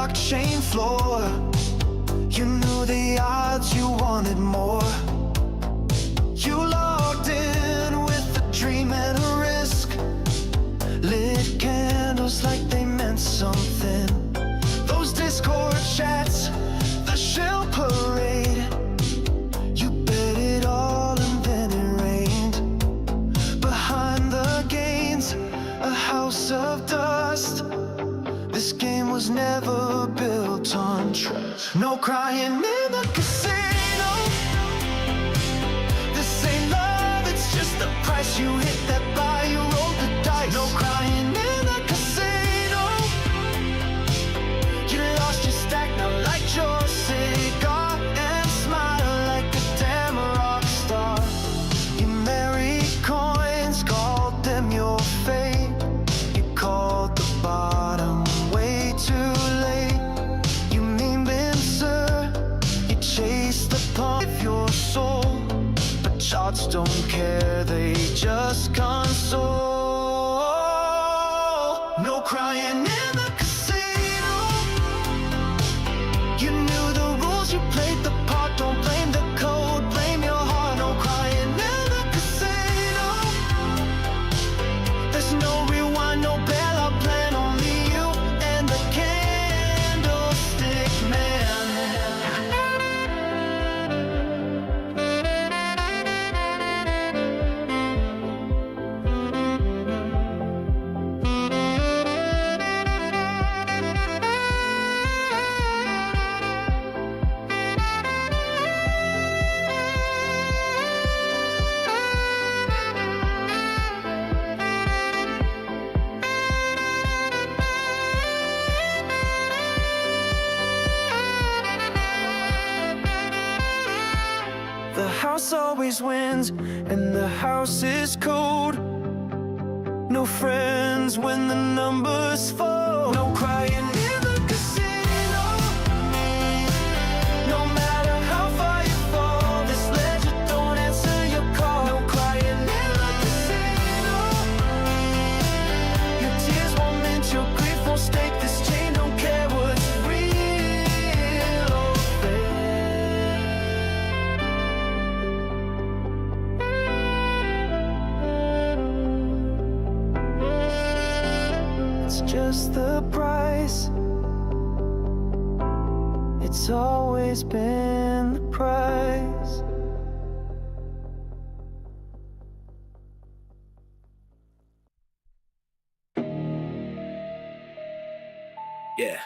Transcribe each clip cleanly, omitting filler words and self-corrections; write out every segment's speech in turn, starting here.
blockchain floor. You knew the odds, you wanted more. You logged in with a dream and a risk. Lit candles like they meant something. Those Discord chats, the shell parade. You bet it all and then it rained. Behind the gains, a house of dust. This game was never built on trust. No crying in the casino. This ain't love, it's just the price you hit that buy. You rolled the dice. No crying in the casino. You lost your stack, now light your cigar and smile like a damn rock star. You married coins, called them your fate. You called the bottom way too late. You mean been, sir, you chase the pump of your soul. But charts don't care, they just console. No crying in the casino. You knew the rules, you played the part. Don't blame the code, blame your heart. No crying in the casino. There's no rewind, no bailout plan. Only you and the candlestick man. The house always wins, and the house is cold. No friends when the numbers fall. No crying in the casino. No matter how far you fall, this ledger don't answer your call. No crying in the casino. Your tears won't mend, your grief won't stake. This chain don't care what's real or fake. It's just the price. It's always been the price. Yeah.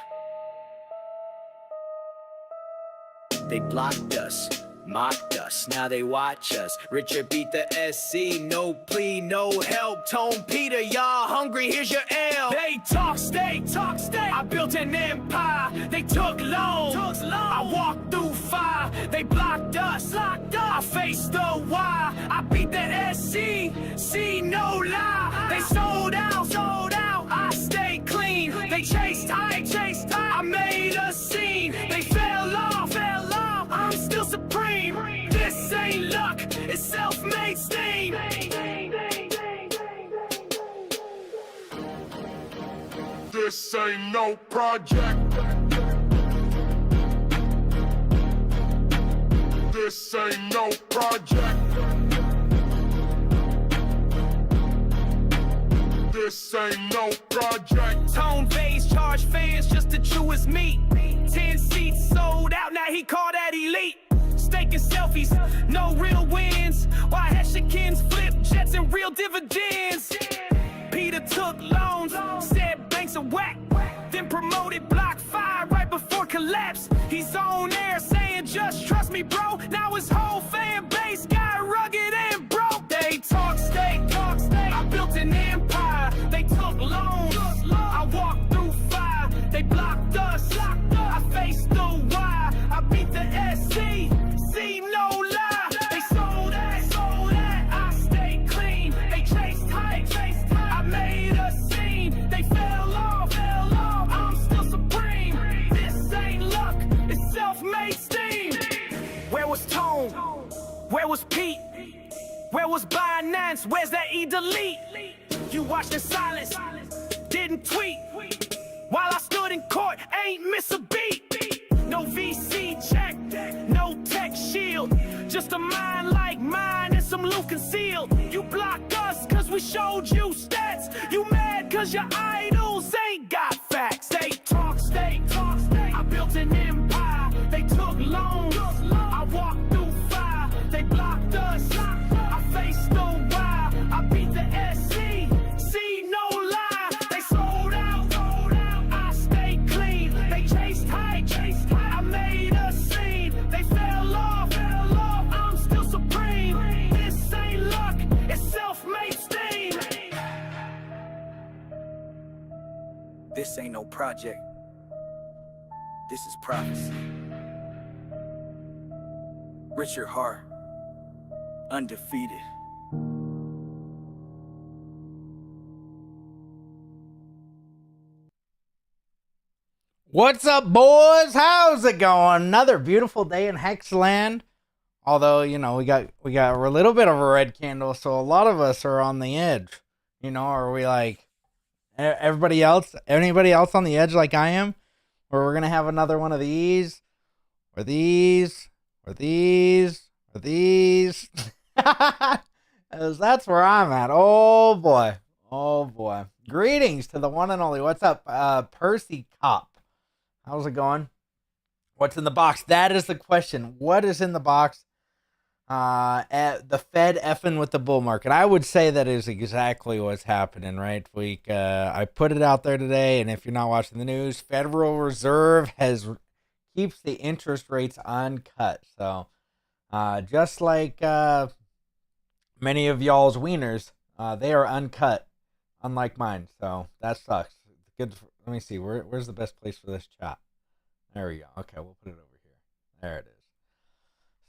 They blocked us, mocked us, now they watch us. Richard beat the SC, no plea, no help. Tone Peter, y'all hungry, here's your L. They talk state, I built an empire. They took loans, I walked through fire. They blocked us, I faced the wire. I beat the SC, see no lie. They sold out, I stayed clean. They chased high, I made a scene. They fell off, I'm still supreme. This ain't luck, it's self-made steam. This ain't no project. This ain't no project. This ain't no project. Tone bass, charge fans just to chew his meat. 10 seats sold out, now he call that elite. Staking selfies, no real wins. Why Hexologist flip jets and real dividends? Peter took loans, said banks are whack. Then promoted BlockFi right before collapse. He's on air saying just trust me bro. Now his whole fan base got rugged and broke. They talk state, I built an empire. They took loans, I walked through fire. They blocked us, I faced the wire. I beat the SC, see no lie. They sold that, I stayed clean. They chased high, I made a scene. They fell off, I'm still supreme. This ain't luck, it's self-made steam. Where was Tone? Where was Pete? Where was Binance? Where's that E-delete? You watched in silence, didn't tweet. While I stood in court, ain't miss a beat. No VC check, no tech shield. Just a mind like mine and some loot concealed. You blocked us cause we showed you stats. You mad cause your idols ain't got facts. They talk state. I built an empire. They took loans. I walked through fire. They blocked us. I faced no why. I beat the SC. See, no lie. They sold out. I stayed clean. They chased hype. I made a scene. They fell off. I'm still supreme. This ain't luck. It's self-made steam. This ain't no project. This is prophecy. Richard Hart, undefeated. What's up, boys? How's it going? Another beautiful day in Hexland. Although, you know, we got a little bit of a red candle, so a lot of us are on the edge. You know, are we like everybody else? Anybody else on the edge like I am? Or we're gonna have another one of these, or these, or these, or these. That's where I'm at. Oh boy. Greetings to the one and only. What's up, Percy Cop? How's it going? What's in the box? That is the question. What is in the box? The Fed effing with the bull market. I would say that is exactly what's happening, right? I put it out there today, and if you're not watching the news, Federal Reserve keeps the interest rates uncut. So, just like many of y'all's wieners, they are uncut, unlike mine. So that sucks. Good. Let me see. Where's the best place for this chat? There we go. Okay, we'll put it over here. There it is.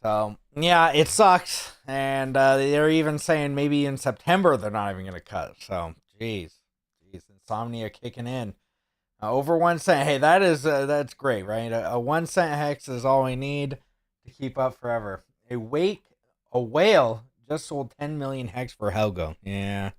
So, yeah, it sucks. And they're even saying maybe in September they're not even going to cut. So, jeez, insomnia kicking in. Over 1 cent. Hey, that's great, right? A 1 cent hex is all we need to keep up forever. A whale just sold 10 million hex for Helgo. Yeah.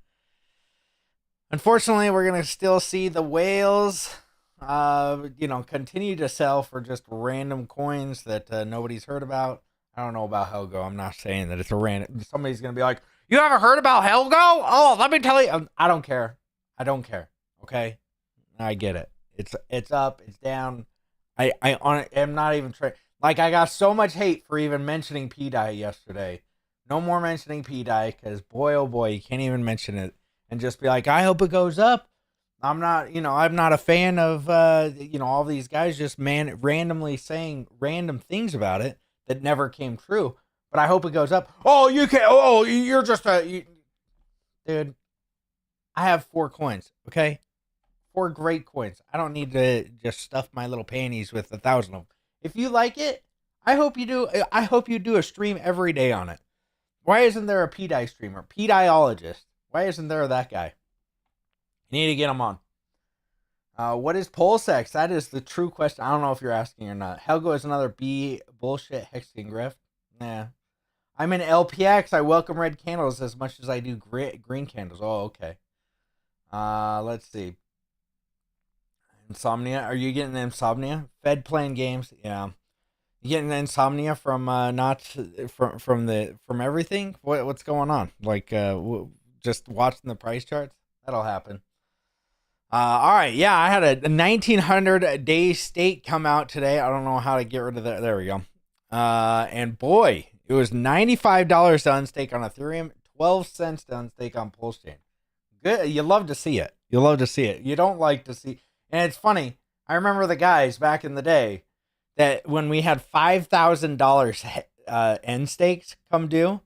Unfortunately, we're going to still see the whales, continue to sell for just random coins that nobody's heard about. I don't know about Helgo. I'm not saying that it's a random. Somebody's going to be like, you haven't heard about Helgo? Oh, let me tell you. I don't care. Okay? I get it. It's up. It's down. I'm not even trying. Like, I got so much hate for even mentioning P-Dye yesterday. No more mentioning P-Dye because, boy, oh boy, you can't even mention it. And just be like, I hope it goes up. I'm not a fan of, all these guys just randomly saying random things about it that never came true. But I hope it goes up. Oh, you can't. Oh, you're just dude, I have 4 coins, okay? 4 great coins. I don't need to just stuff my little panties with 1,000 of them. If you like it, I hope you do. I hope you do a stream every day on it. Why isn't there a P-Dye streamer? P-Dyeologist. Why isn't there that guy? You need to get him on. What is PulseX? That is the true question. I don't know if you're asking or not. Helgo is another B bullshit hexing grift. Nah. I'm in LPX. I welcome red candles as much as I do green candles. Oh, okay. Let's see. Insomnia. Are you getting insomnia? Fed playing games. Yeah. You getting insomnia from from everything? What's going on? Like just watching the price charts? That'll happen. All right, yeah, I had a 1900 day state come out today. I don't know how to get rid of that. There we go. And boy, it was $95 to unstake on Ethereum, 12 cents to unstake on PulseChain. Good, you love to see it. You don't like to see, and it's funny. I remember the guys back in the day that when we had $5,000 end stakes come due,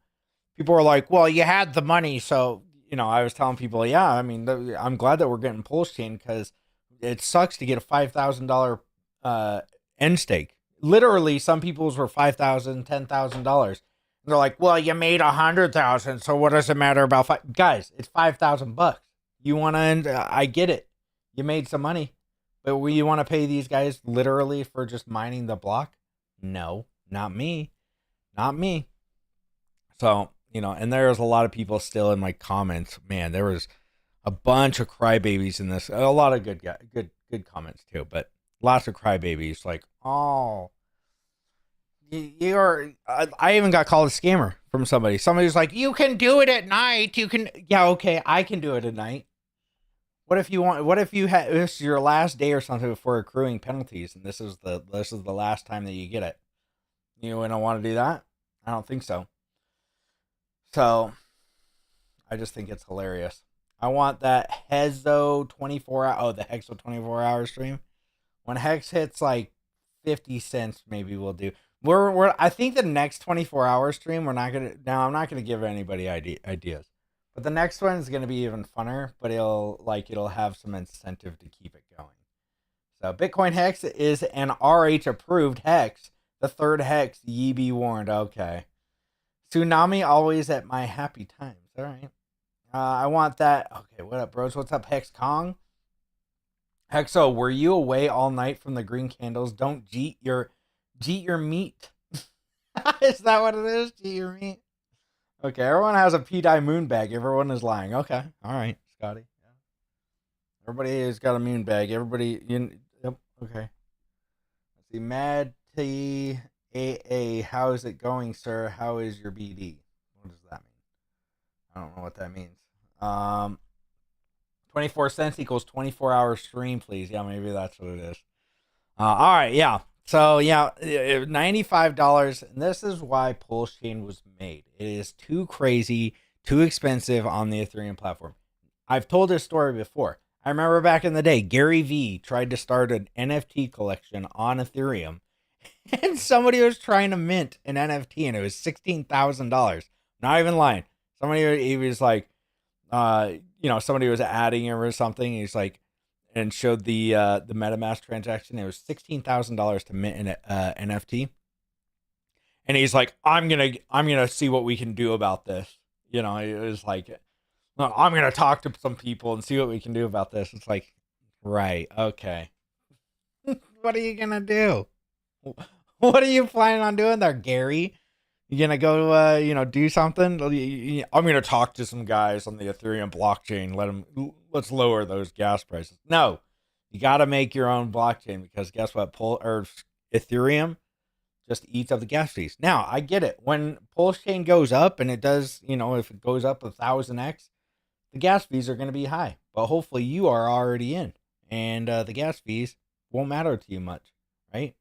people were like, "Well, you had the money, so." I was telling people, yeah, I mean, I'm glad that we're getting PulseChain because it sucks to get a $5,000 end stake. Literally, some people's were $5,000, $10,000. They're like, well, you made 100,000, so what does it matter about guys? It's $5,000. You want to end? I get it. You made some money, but you want to pay these guys literally for just mining the block? No, not me. So. And there's a lot of people still in my comments. Man, there was a bunch of crybabies in this. A lot of good good comments too, but lots of crybabies like, oh, you're. I even got called a scammer from somebody. Somebody's like, you can do it at night. You can, yeah, okay, I can do it at night. What if you want? What if you had this is your last day or something before accruing penalties, and this is the last time that you get it? You don't want to do that? I don't think so. So, I just think it's hilarious. I want that Hezo 24 hour. Oh, the Hexo 24-hour stream. When Hex hits like 50 cents, maybe we'll do. I think the next 24-hour stream, we're not gonna. Now, I'm not gonna give anybody ideas, but the next one is gonna be even funner. But it'll have some incentive to keep it going. So, Bitcoin Hex is an RH approved hex. The third hex, ye be warned. Okay. Tsunami always at my happy times. All right. I want that. Okay, what up, bros? What's up, Hex Kong? Hexo, were you away all night from the green candles? Don't jeet your meat. Is that what it is? Jeet your meat. Okay, everyone has a P-Dye moon bag. Everyone is lying. Okay, all right, Scotty. Yeah. Everybody has got a moon bag. Everybody, yep. Okay. Let's see, Mad T AA. How is it going, sir? How is your BD? What does that mean? I don't know what that means. 24 cents equals 24-hour stream, please. Yeah, maybe that's what it is. All right, yeah. So, yeah, $95. And this is why Pulse Chain was made. It is too crazy, too expensive on the Ethereum platform. I've told this story before. I remember back in the day, Gary Vee tried to start an NFT collection on Ethereum. And somebody was trying to mint an NFT, and it was $16,000. Not even lying. He was like, somebody was adding him or something. He's like, and showed the MetaMask transaction. It was $16,000 to mint an NFT. And he's like, I'm gonna see what we can do about this. It was like, no, I'm gonna talk to some people and see what we can do about this. It's like, right, okay. What are you gonna do? What are you planning on doing there, Gary? You gonna go, do something? I'm gonna talk to some guys on the Ethereum blockchain. Let's lower those gas prices. No, you gotta make your own blockchain because guess what? Ethereum just eats up the gas fees. Now I get it. When Pulse Chain goes up, and it does, if it goes up 1,000x, the gas fees are gonna be high. But hopefully you are already in, and the gas fees won't matter to you much, right?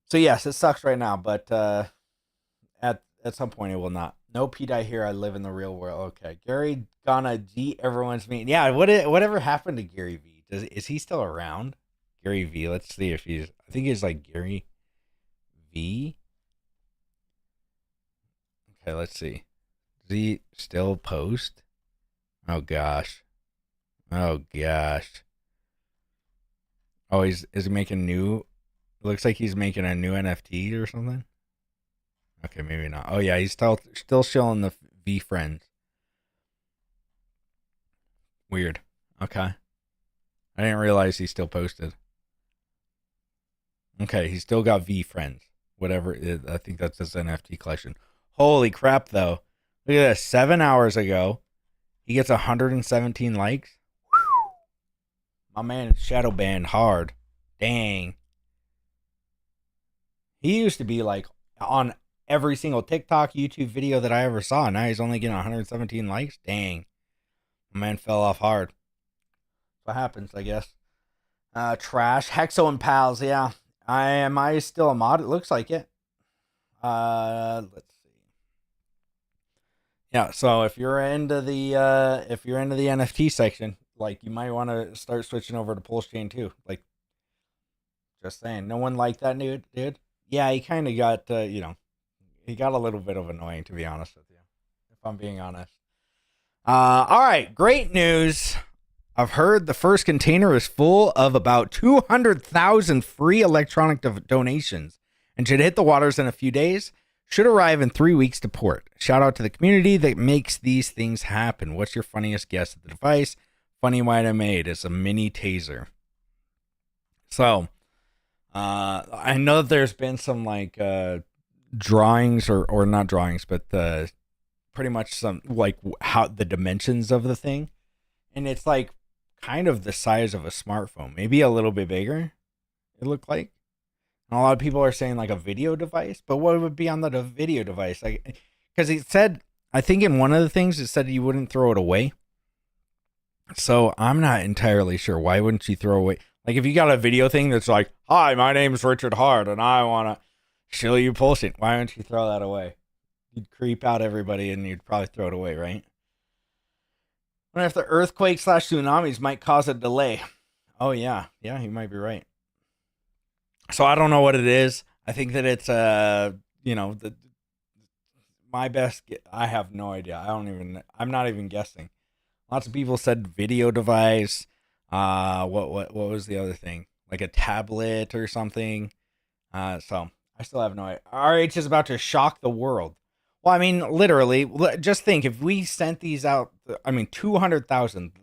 So yes, it sucks right now, but at some point it will not. No P-Dye here. I live in the real world. Okay, Gary gonna G everyone's meeting. Yeah, whatever happened to Gary V? Is he still around? Gary V. Let's see if he's. I think he's like Gary V. Okay, let's see. Does he still post? Oh gosh. Oh gosh. Oh, is he making new? Looks like he's making a new NFT or something. Okay, maybe not. Oh yeah, he's still showing the V friends. Weird. Okay. I didn't realize he still posted. Okay, he's still got V friends. Whatever it is, I think that's his NFT collection. Holy crap though. Look at this. 7 hours ago, he gets 117 likes. Whew. My man is shadow banned hard. Dang. He used to be like on every single TikTok, YouTube video that I ever saw. Now he's only getting 117 likes. Dang. My man fell off hard. That's what happens, I guess. Trash. Hexo and pals. Yeah. Am I still a mod? It looks like it. Let's see. Yeah. So if you're into the NFT section, like you might want to start switching over to Pulse Chain too. Like, just saying. No one liked that dude. Yeah, he kind of got, he got a little bit of annoying, to be honest with you, if I'm being honest. All right, great news. I've heard the first container is full of about 200,000 free electronic donations and should hit the waters in a few days. Should arrive in 3 weeks to port. Shout out to the community that makes these things happen. What's your funniest guess at the device? Funny what I made is a mini taser. So, I know that there's been some like drawings or not drawings, but pretty much some like how the dimensions of the thing, and it's like kind of the size of a smartphone, maybe a little bit bigger. It looked like. And a lot of people are saying like a video device, but what would be on the video device? Like, because it said, I think in one of the things it said you wouldn't throw it away. So I'm not entirely sure. Why wouldn't you throw away? Like if you got a video thing that's like, hi, my name's Richard Hart and I want to show you pulsing. Why don't you throw that away? You'd creep out everybody and you'd probably throw it away, right? I wonder if the earthquake/tsunamis might cause a delay. Oh yeah. Yeah, you might be right. So I don't know what it is. I think that it's my best. I have no idea. I'm not even guessing. Lots of people said video device. What was the other thing? Like a tablet or something. So I still have no idea. RH is about to shock the world. Well, I mean, literally, just think if we sent these out. I mean, 200,000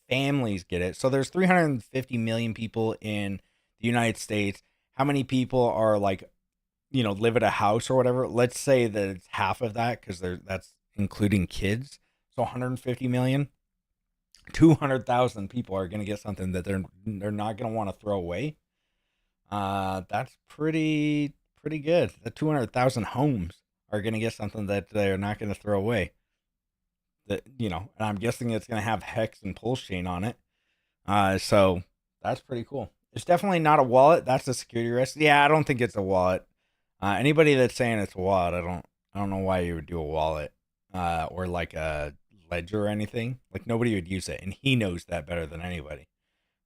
families get it. So there's 350 million people in the United States. How many people are like, live at a house or whatever? Let's say that it's half of that because that's including kids. So 150 million, 200,000 people are going to get something that they're not going to want to throw away. That's pretty good. The 200,000 homes are going to get something that they're not going to throw away. That and I'm guessing it's going to have hex and pulse chain on it. So that's pretty cool. It's definitely not a wallet. That's a security risk. Yeah, I don't think it's a wallet. Anybody that's saying it's a wallet, I don't know why you would do a wallet or like a ledger or anything. Like nobody would use it, and he knows that better than anybody,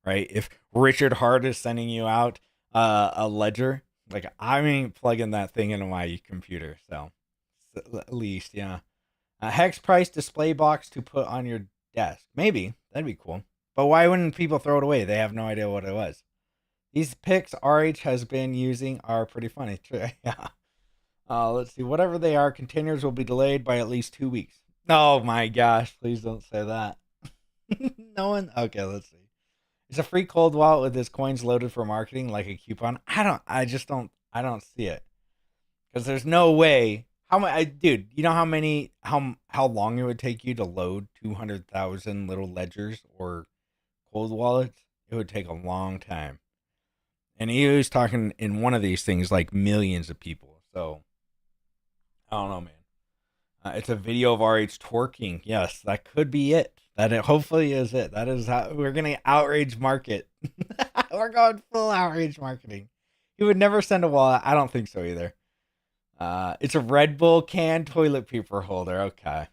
right? If Richard Hart is sending you out a ledger, like I ain't plugging that thing into my computer. So at least, yeah. A hex price display box to put on your desk. Maybe that'd be cool. But why wouldn't people throw it away? They have no idea what it was. These pics RH has been using are pretty funny. Yeah. Let's see. Whatever they are, containers will be delayed by at least 2 weeks. Oh my gosh. Please don't say that. No one. Okay, let's see. It's a free cold wallet with his coins loaded for marketing like a coupon. I don't see it. Because there's no way. Dude, you know how long it would take you to load 200,000 little ledgers or cold wallets? It would take a long time. And he was talking in one of these things like millions of people. So, I don't know, man. It's a video of RH twerking. Yes, that could be it. Hopefully is it. That is how we're going to outrage market. We're going full outrage marketing. He would never send a wallet. I don't think so either. It's a Red Bull can toilet paper holder. Okay.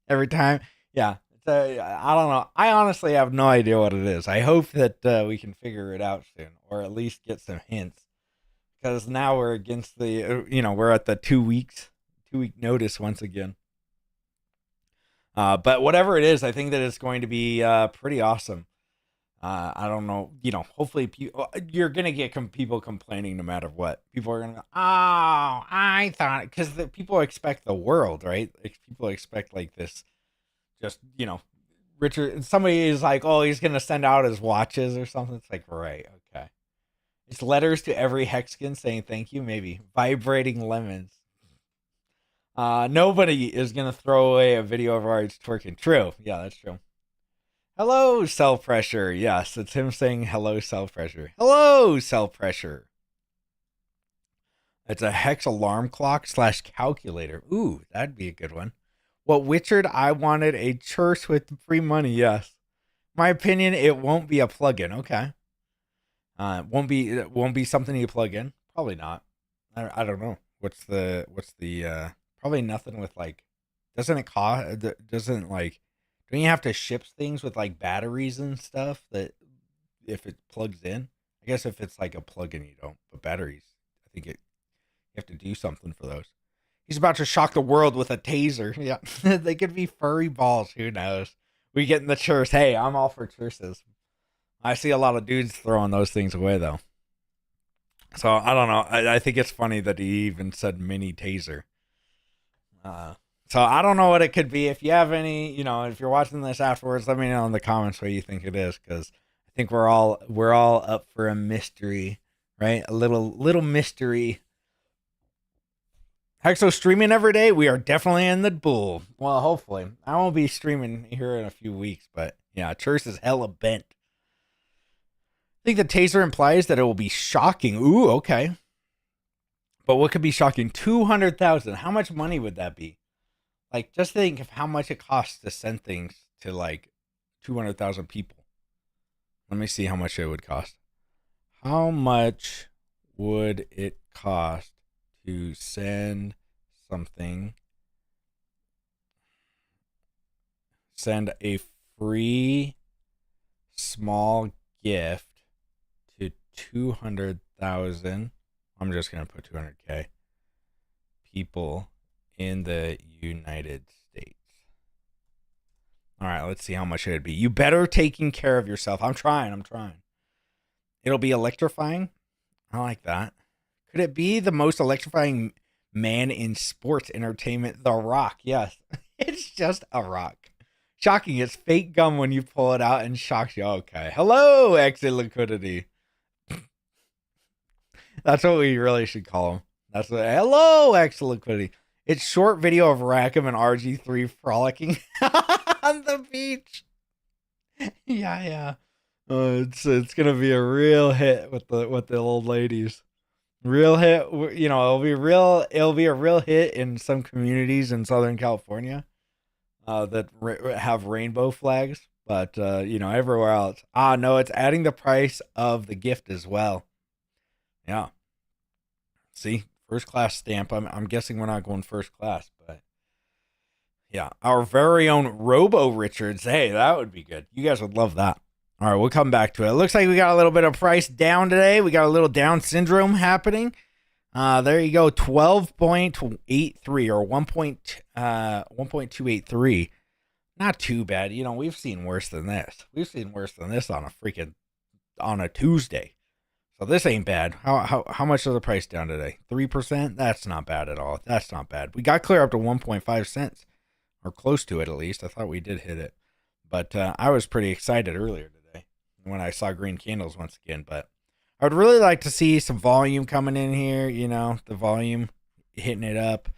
Every time. Yeah. I don't know. I honestly have no idea what it is. I hope that we can figure it out soon, or at least get some hints. Because now we're against the, we're at the 2 week notice once again. But whatever it is, I think that it's going to be pretty awesome. I don't know, hopefully you're going to get people complaining no matter what. People are going to go, oh, I thought, because people expect the world, right? People expect like this, just, Richard, somebody is like, oh, he's going to send out his watches or something. It's like, right, okay. It's letters to every hexkin saying thank you, maybe. Vibrating lemons. Nobody is going to throw away a video of RH twerking. True. Yeah, that's true. Hello, cell pressure. Yes, it's him saying hello, cell pressure. Hello, cell pressure. It's a hex alarm clock / calculator. Ooh, that'd be a good one. Well, Richard, I wanted a church with free money. Yes. My opinion, it won't be a plugin. Okay. It won't be something you plug in. Probably not. I don't know. What's the probably nothing with like, don't you have to ship things with like batteries and stuff that if it plugs in? I guess if it's like a plug-in, you don't, but batteries, I think you have to do something for those. He's about to shock the world with a taser. Yeah. They could be furry balls. Who knows? We get in the church. Hey, I'm all for churches. I see a lot of dudes throwing those things away though. So I don't know. I think it's funny that he even said mini taser. So I don't know what it could be. If you have any, if you're watching this afterwards, let me know in the comments what you think it is, because I think we're all up for a mystery, right? A little mystery. Hexo streaming every day. We are definitely in the bull. Well, hopefully. I won't be streaming here in a few weeks, but yeah, Church is hella bent. I think the taser implies that it will be shocking. Ooh, okay. But what could be shocking? 200,000. How much money would that be? Like, just think of how much it costs to send things to like 200,000 people. Let me see how much it would cost. How much would it cost to send something? Send a free small gift to 200,000. I'm just going to put 200K people in the United States. All right, let's see how much it'd be. You better taking care of yourself. I'm trying. It'll be electrifying. I like that. Could it be the most electrifying man in sports entertainment? The Rock. Yes. It's just a rock. Shocking. It's fake gum when you pull it out and shocks you. Okay. Hello, exit liquidity. That's what we really should call him. That's what. Hello, exit liquidity. It's short video of Rackham and RG3 frolicking on the beach. Yeah. It's gonna be a real hit with the old ladies. Real hit. You know, it'll be a real hit in some communities in Southern California that have rainbow flags. But you know, everywhere else. No, it's adding the price of the gift as well. Yeah. See, first class stamp. I'm guessing we're not going first class, but yeah, our very own Robo Richards. Hey, that would be good. You guys would love that. All right, we'll come back to it. It looks like we got a little bit of price down today. We got a little down syndrome happening. There you go, 12.83 or 1.283. Not too bad. You know, we've seen worse than this. We've seen worse than this on a Tuesday. So this ain't bad. How much is the price down today? 3%? That's not bad at all. That's not bad. We got clear up to 1.5 cents, or close to it at least. I thought we did hit it. But I was pretty excited earlier today when I saw green candles once again. But I would really like to see some volume coming in here. You know, the volume hitting it up.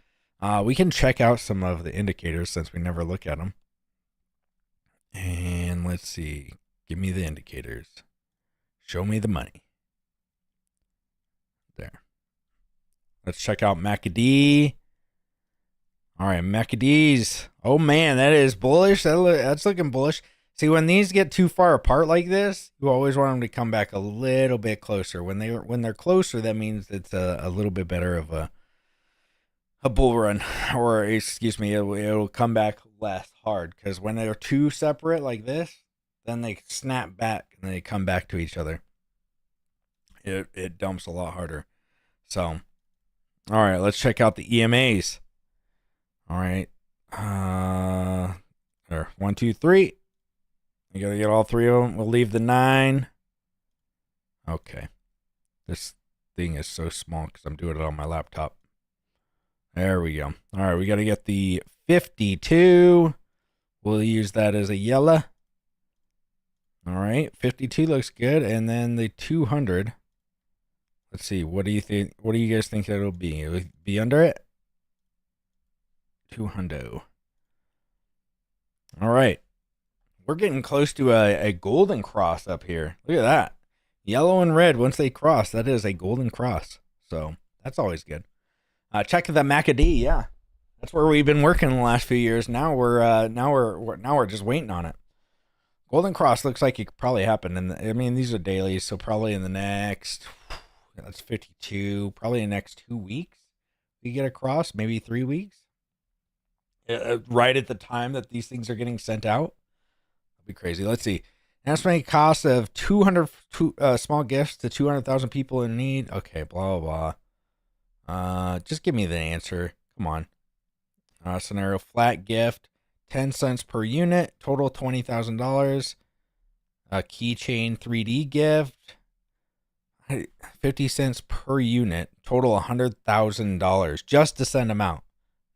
We can check out some of the indicators since we never look at them. And let's see. Give me the indicators. Show me the money. There. Let's check out MACD. All right, MACDs. Oh man, that is bullish. That's looking bullish. See, when these get too far apart like this, you always want them to come back a little bit closer. When they're closer, that means it's a little bit better of a bull run, or excuse me, it'll come back less hard. Because when they're too separate like this, then they snap back and they come back to each other. It dumps a lot harder. So, all right, let's check out the EMAs. All right. There. 1, 2, 3. You gotta get all three of them. We'll leave the 9. Okay. This thing is so small because I'm doing it on my laptop. There we go. All right, we gotta get the 52. We'll use that as a yellow. All right, 52 looks good, and then the 200. Let's see. What do you think? What do you guys think it'll be? It'll be under it. 200. All right. We're getting close to a golden cross up here. Look at that. Yellow and red, once they cross, that is a golden cross. So that's always good. Check the MACD. Yeah. That's where we've been working the last few years. Now we're just waiting on it. Golden cross looks like it could probably happen. I mean, these are dailies, so probably in the next, that's 52, probably in the next 2 weeks, we get across, maybe 3 weeks. Right at the time that these things are getting sent out. That'd be crazy. Let's see. Estimated cost of 200 small gifts to 200,000 people in need. Okay, blah, blah, blah. Just give me the answer. Come on. Scenario, flat gift, 10 cents per unit, total $20,000. A keychain 3D gift, 50 cents per unit, total $100,000 just to send them out.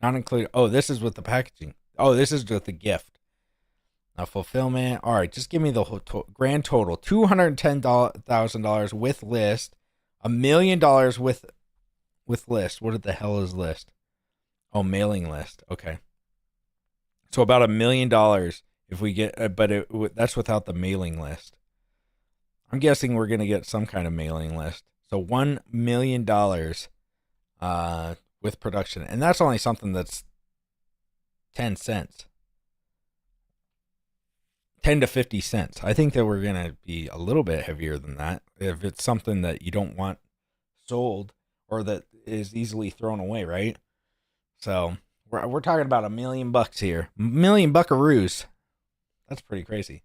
Not included. Oh, this is with the packaging. Oh, this is with the gift. Fulfillment. All right, just give me the whole grand total. $210,000 with list. $1 million with list. What the hell is list? Oh, mailing list. Okay. So about $1 million if we get, but that's without the mailing list. I'm guessing we're going to get some kind of mailing list. So $1 million with production. And that's only something that's 10 cents. 10 to 50 cents. I think that we're going to be a little bit heavier than that. If it's something that you don't want sold or that is easily thrown away, right? So we're talking about $1 million here. $1 million buckaroos. That's pretty crazy.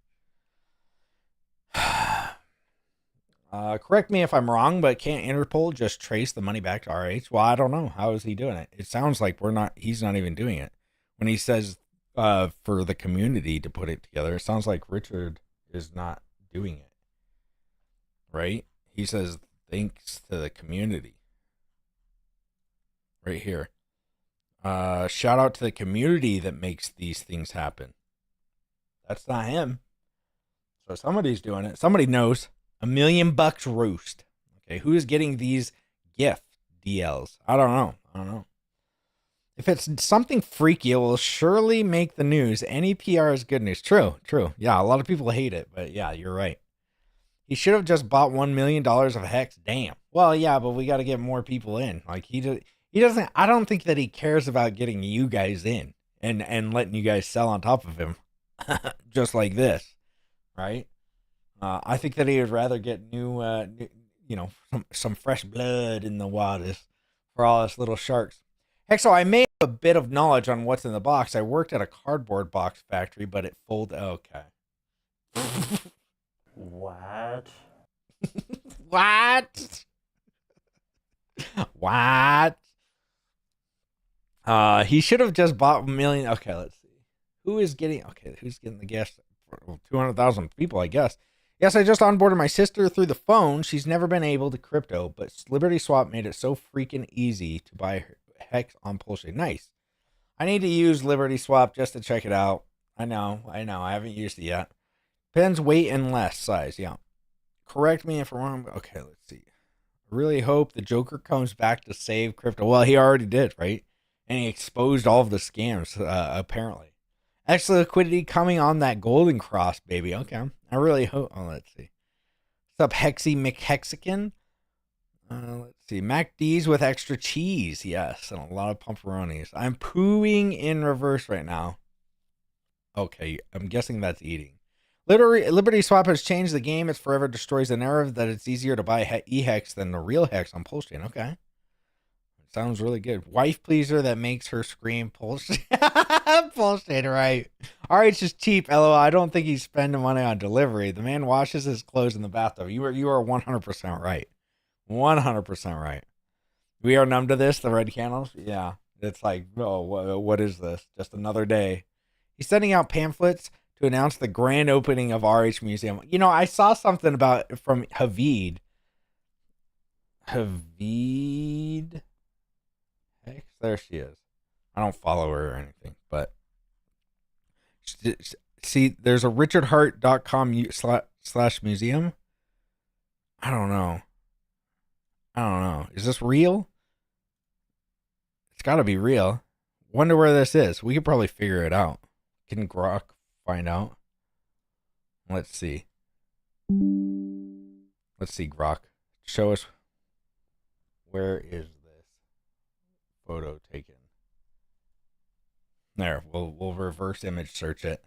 Correct me if I'm wrong, but can't Interpol just trace the money back to RH? Well, I don't know. How is he doing it? It sounds like he's not even doing it. When he says for the community to put it together, it sounds like Richard is not doing it. Right? He says thanks to the community. Right here. Shout out to the community that makes these things happen. That's not him. So somebody's doing it. Somebody knows. $1 million roost. Okay, who is getting these gift DLs? I don't know. If it's something freaky, it will surely make the news. Any PR is good news. True. Yeah, a lot of people hate it, but yeah, you're right. He should have just bought $1 million of Hex. Damn. Well, yeah, but we got to get more people in. Like he doesn't. I don't think that he cares about getting you guys in and letting you guys sell on top of him, just like this, right? I think that he would rather get new, some fresh blood in the waters for all us little sharks. Heck, so I may have a bit of knowledge on what's in the box. I worked at a cardboard box factory, but it folded. Okay. What? What? He should have just bought $1 million. Okay, let's see. Who's getting the guest? 200,000 people, I guess. Yes, I just onboarded my sister through the phone. She's never been able to crypto, but Liberty Swap made it so freaking easy to buy Hex on Pulse. Nice. I need to use Liberty Swap just to check it out. I know. I haven't used it yet. Depends weight and less size. Yeah. Correct me if I'm wrong. Okay, let's see. I really hope the Joker comes back to save crypto. Well, he already did, right? And he exposed all of the scams, apparently. Extra liquidity coming on that golden cross, baby. Okay. I really hope. Oh, let's see. What's up, Hexy McHexican? Let's see. MacD's with extra cheese. Yes. And a lot of pumperonis. I'm pooing in reverse right now. Okay. I'm guessing that's eating. Liberty Swap has changed the game. It forever destroys the narrative that it's easier to buy e-Hex than the real Hex on Pulse Chain. Okay. Sounds really good. Wife pleaser that makes her scream Pulse. Pulse Chain, right. RH is cheap, LOL. I don't think he's spending money on delivery. The man washes his clothes in the bathtub. You are 100% right. 100% right. We are numb to this, the red candles. Yeah. It's like, oh, what is this? Just another day. He's sending out pamphlets to announce the grand opening of RH Museum. You know, I saw something about from Havid. Hex, there she is. I don't follow her or anything, but see, there's a richardhart.com / museum. I don't know. Is this real? It's got to be real. Wonder where this is. We could probably figure it out. Can Grok find out? Let's see. Grok. Show us. Where is this photo taken? There, we'll reverse image search it.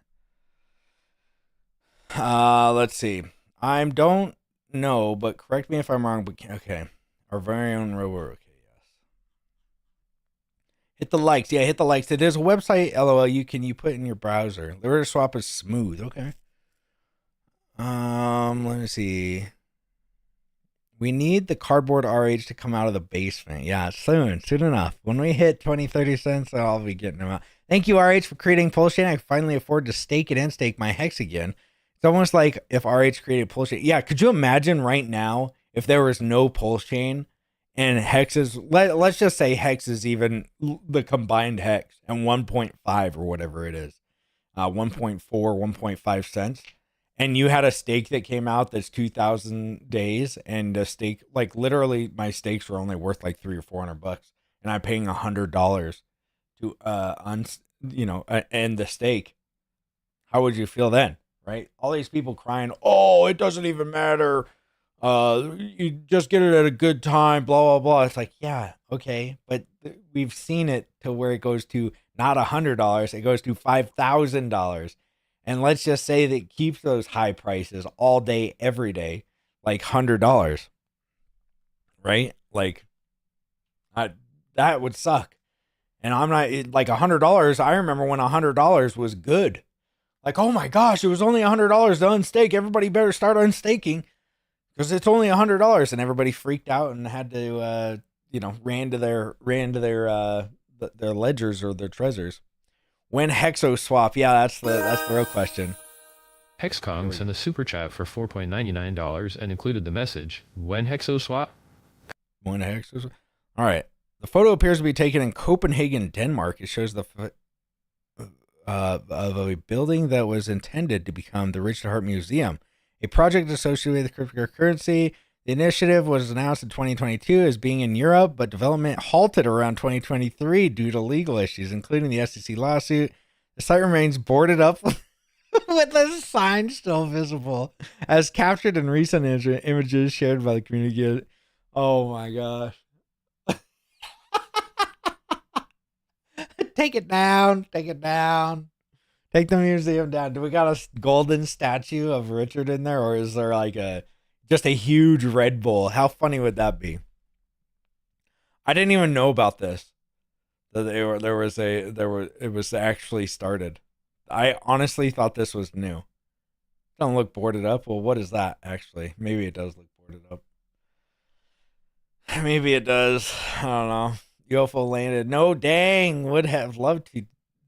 Let's see. I don't know, but correct me if I'm wrong. But okay, our very own robo. Okay, yes. Hit the likes. Yeah, hit the likes. It is a website. LOL. You put in your browser. Liberty Swap is smooth. Okay. Let me see. We need the cardboard RH to come out of the basement. Yeah, soon enough. When we hit 20, 30 cents, I'll be getting them out. Thank you, RH, for creating Pulse Chain. I can finally afford to stake it and stake my Hex again. It's almost like if RH created Pulse Chain. Yeah, could you imagine right now if there was no Pulse Chain and Hex is, let's just say Hex is even the combined Hex and 1.5 or whatever it is, 1.4, 1.5 cents. And you had a stake that came out that's 2,000 days, and a stake, like literally my stakes were only worth like $300 or $400, and I'm paying $100 to end the stake, how would you feel then, right? All these people crying, oh, it doesn't even matter. You just get it at a good time, blah, blah, blah. It's like, yeah, okay. But we've seen it to where it goes to not $100, it goes to $5,000. And let's just say that it keeps those high prices all day, every day, like $100, right? Like, that would suck. And I'm not like $100. I remember when $100 was good. Like, oh my gosh, it was only $100 to unstake. Everybody better start unstaking because it's only $100. And everybody freaked out and had to, ran to their ledgers or their treasures. When Hexo swap? Yeah, that's the real question. Hexkong sent a super chat for $4.99 and included the message, when Hexo swap? When Hexo swap? All right. The photo appears to be taken in Copenhagen, Denmark. It shows the of a building that was intended to become the Richard Hart Museum, a project associated with cryptocurrency. The initiative was announced in 2022 as being in Europe, but development halted around 2023 due to legal issues, including the SEC lawsuit. The site remains boarded up with the sign still visible, as captured in recent images shared by the community. Oh my gosh. Take it down. Take it down. Take the museum down. Do we got a golden statue of Richard in there, or is there like just a huge Red Bull? How funny would that be? I didn't even know about this. That it was actually started. I honestly thought this was new. Don't look boarded up. Well, what is that actually? Maybe it does look boarded up. Maybe it does. I don't know. UFO landed. No, dang. Would have loved to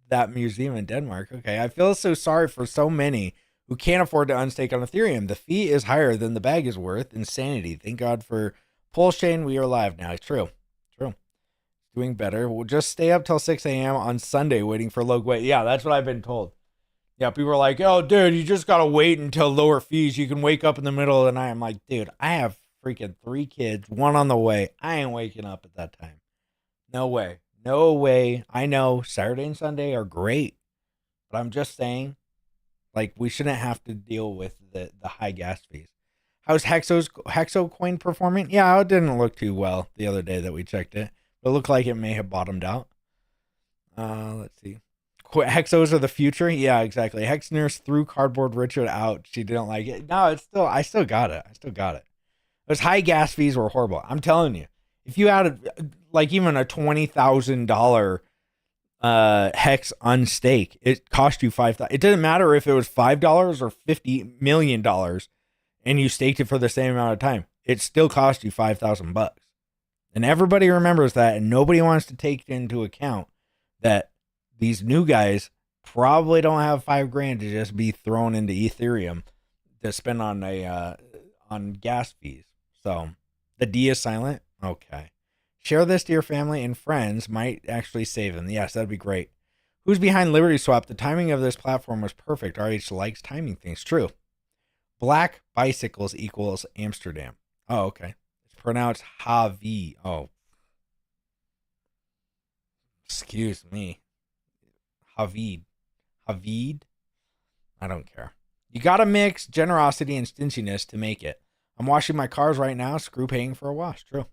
that museum in Denmark. Okay. I feel so sorry for so many who can't afford to unstake on Ethereum. The fee is higher than the bag is worth. Insanity. Thank God for Pulse Chain. We are live now. It's true. True. Doing better. We'll just stay up till 6 a.m. on Sunday waiting for low wait. Yeah, that's what I've been told. Yeah, people are like, oh, dude, you just got to wait until lower fees. You can wake up in the middle of the night. I'm like, dude, I have freaking 3 kids, 1 on the way. I ain't waking up at that time. No way. No way. I know Saturday and Sunday are great, but I'm just saying, like, we shouldn't have to deal with the high gas fees. How's Hexo coin performing? Yeah, it didn't look too well the other day that we checked it. But it looked like it may have bottomed out. Let's see. Hexos are the future. Yeah, exactly. Hex nurse threw cardboard Richard out. She didn't like it. No, I still got it. Those high gas fees were horrible. I'm telling you. If you had like even a $20,000 hex unstake, it cost you $5,000. It didn't matter if it was $5 or $50 million, and you staked it for the same amount of time. It still cost you $5,000. And everybody remembers that, and nobody wants to take into account that these new guys probably don't have $5,000 to just be thrown into Ethereum to spend on gas fees. So the D is silent. Okay. Share this to your family and friends. Might actually save them. Yes, that'd be great. Who's behind Liberty Swap? The timing of this platform was perfect. RH likes timing things. True. Black bicycles equals Amsterdam. Oh, okay. It's pronounced Havi. Oh. Excuse me. Havid. I don't care. You gotta mix generosity and stinginess to make it. I'm washing my cars right now. Screw paying for a wash. True.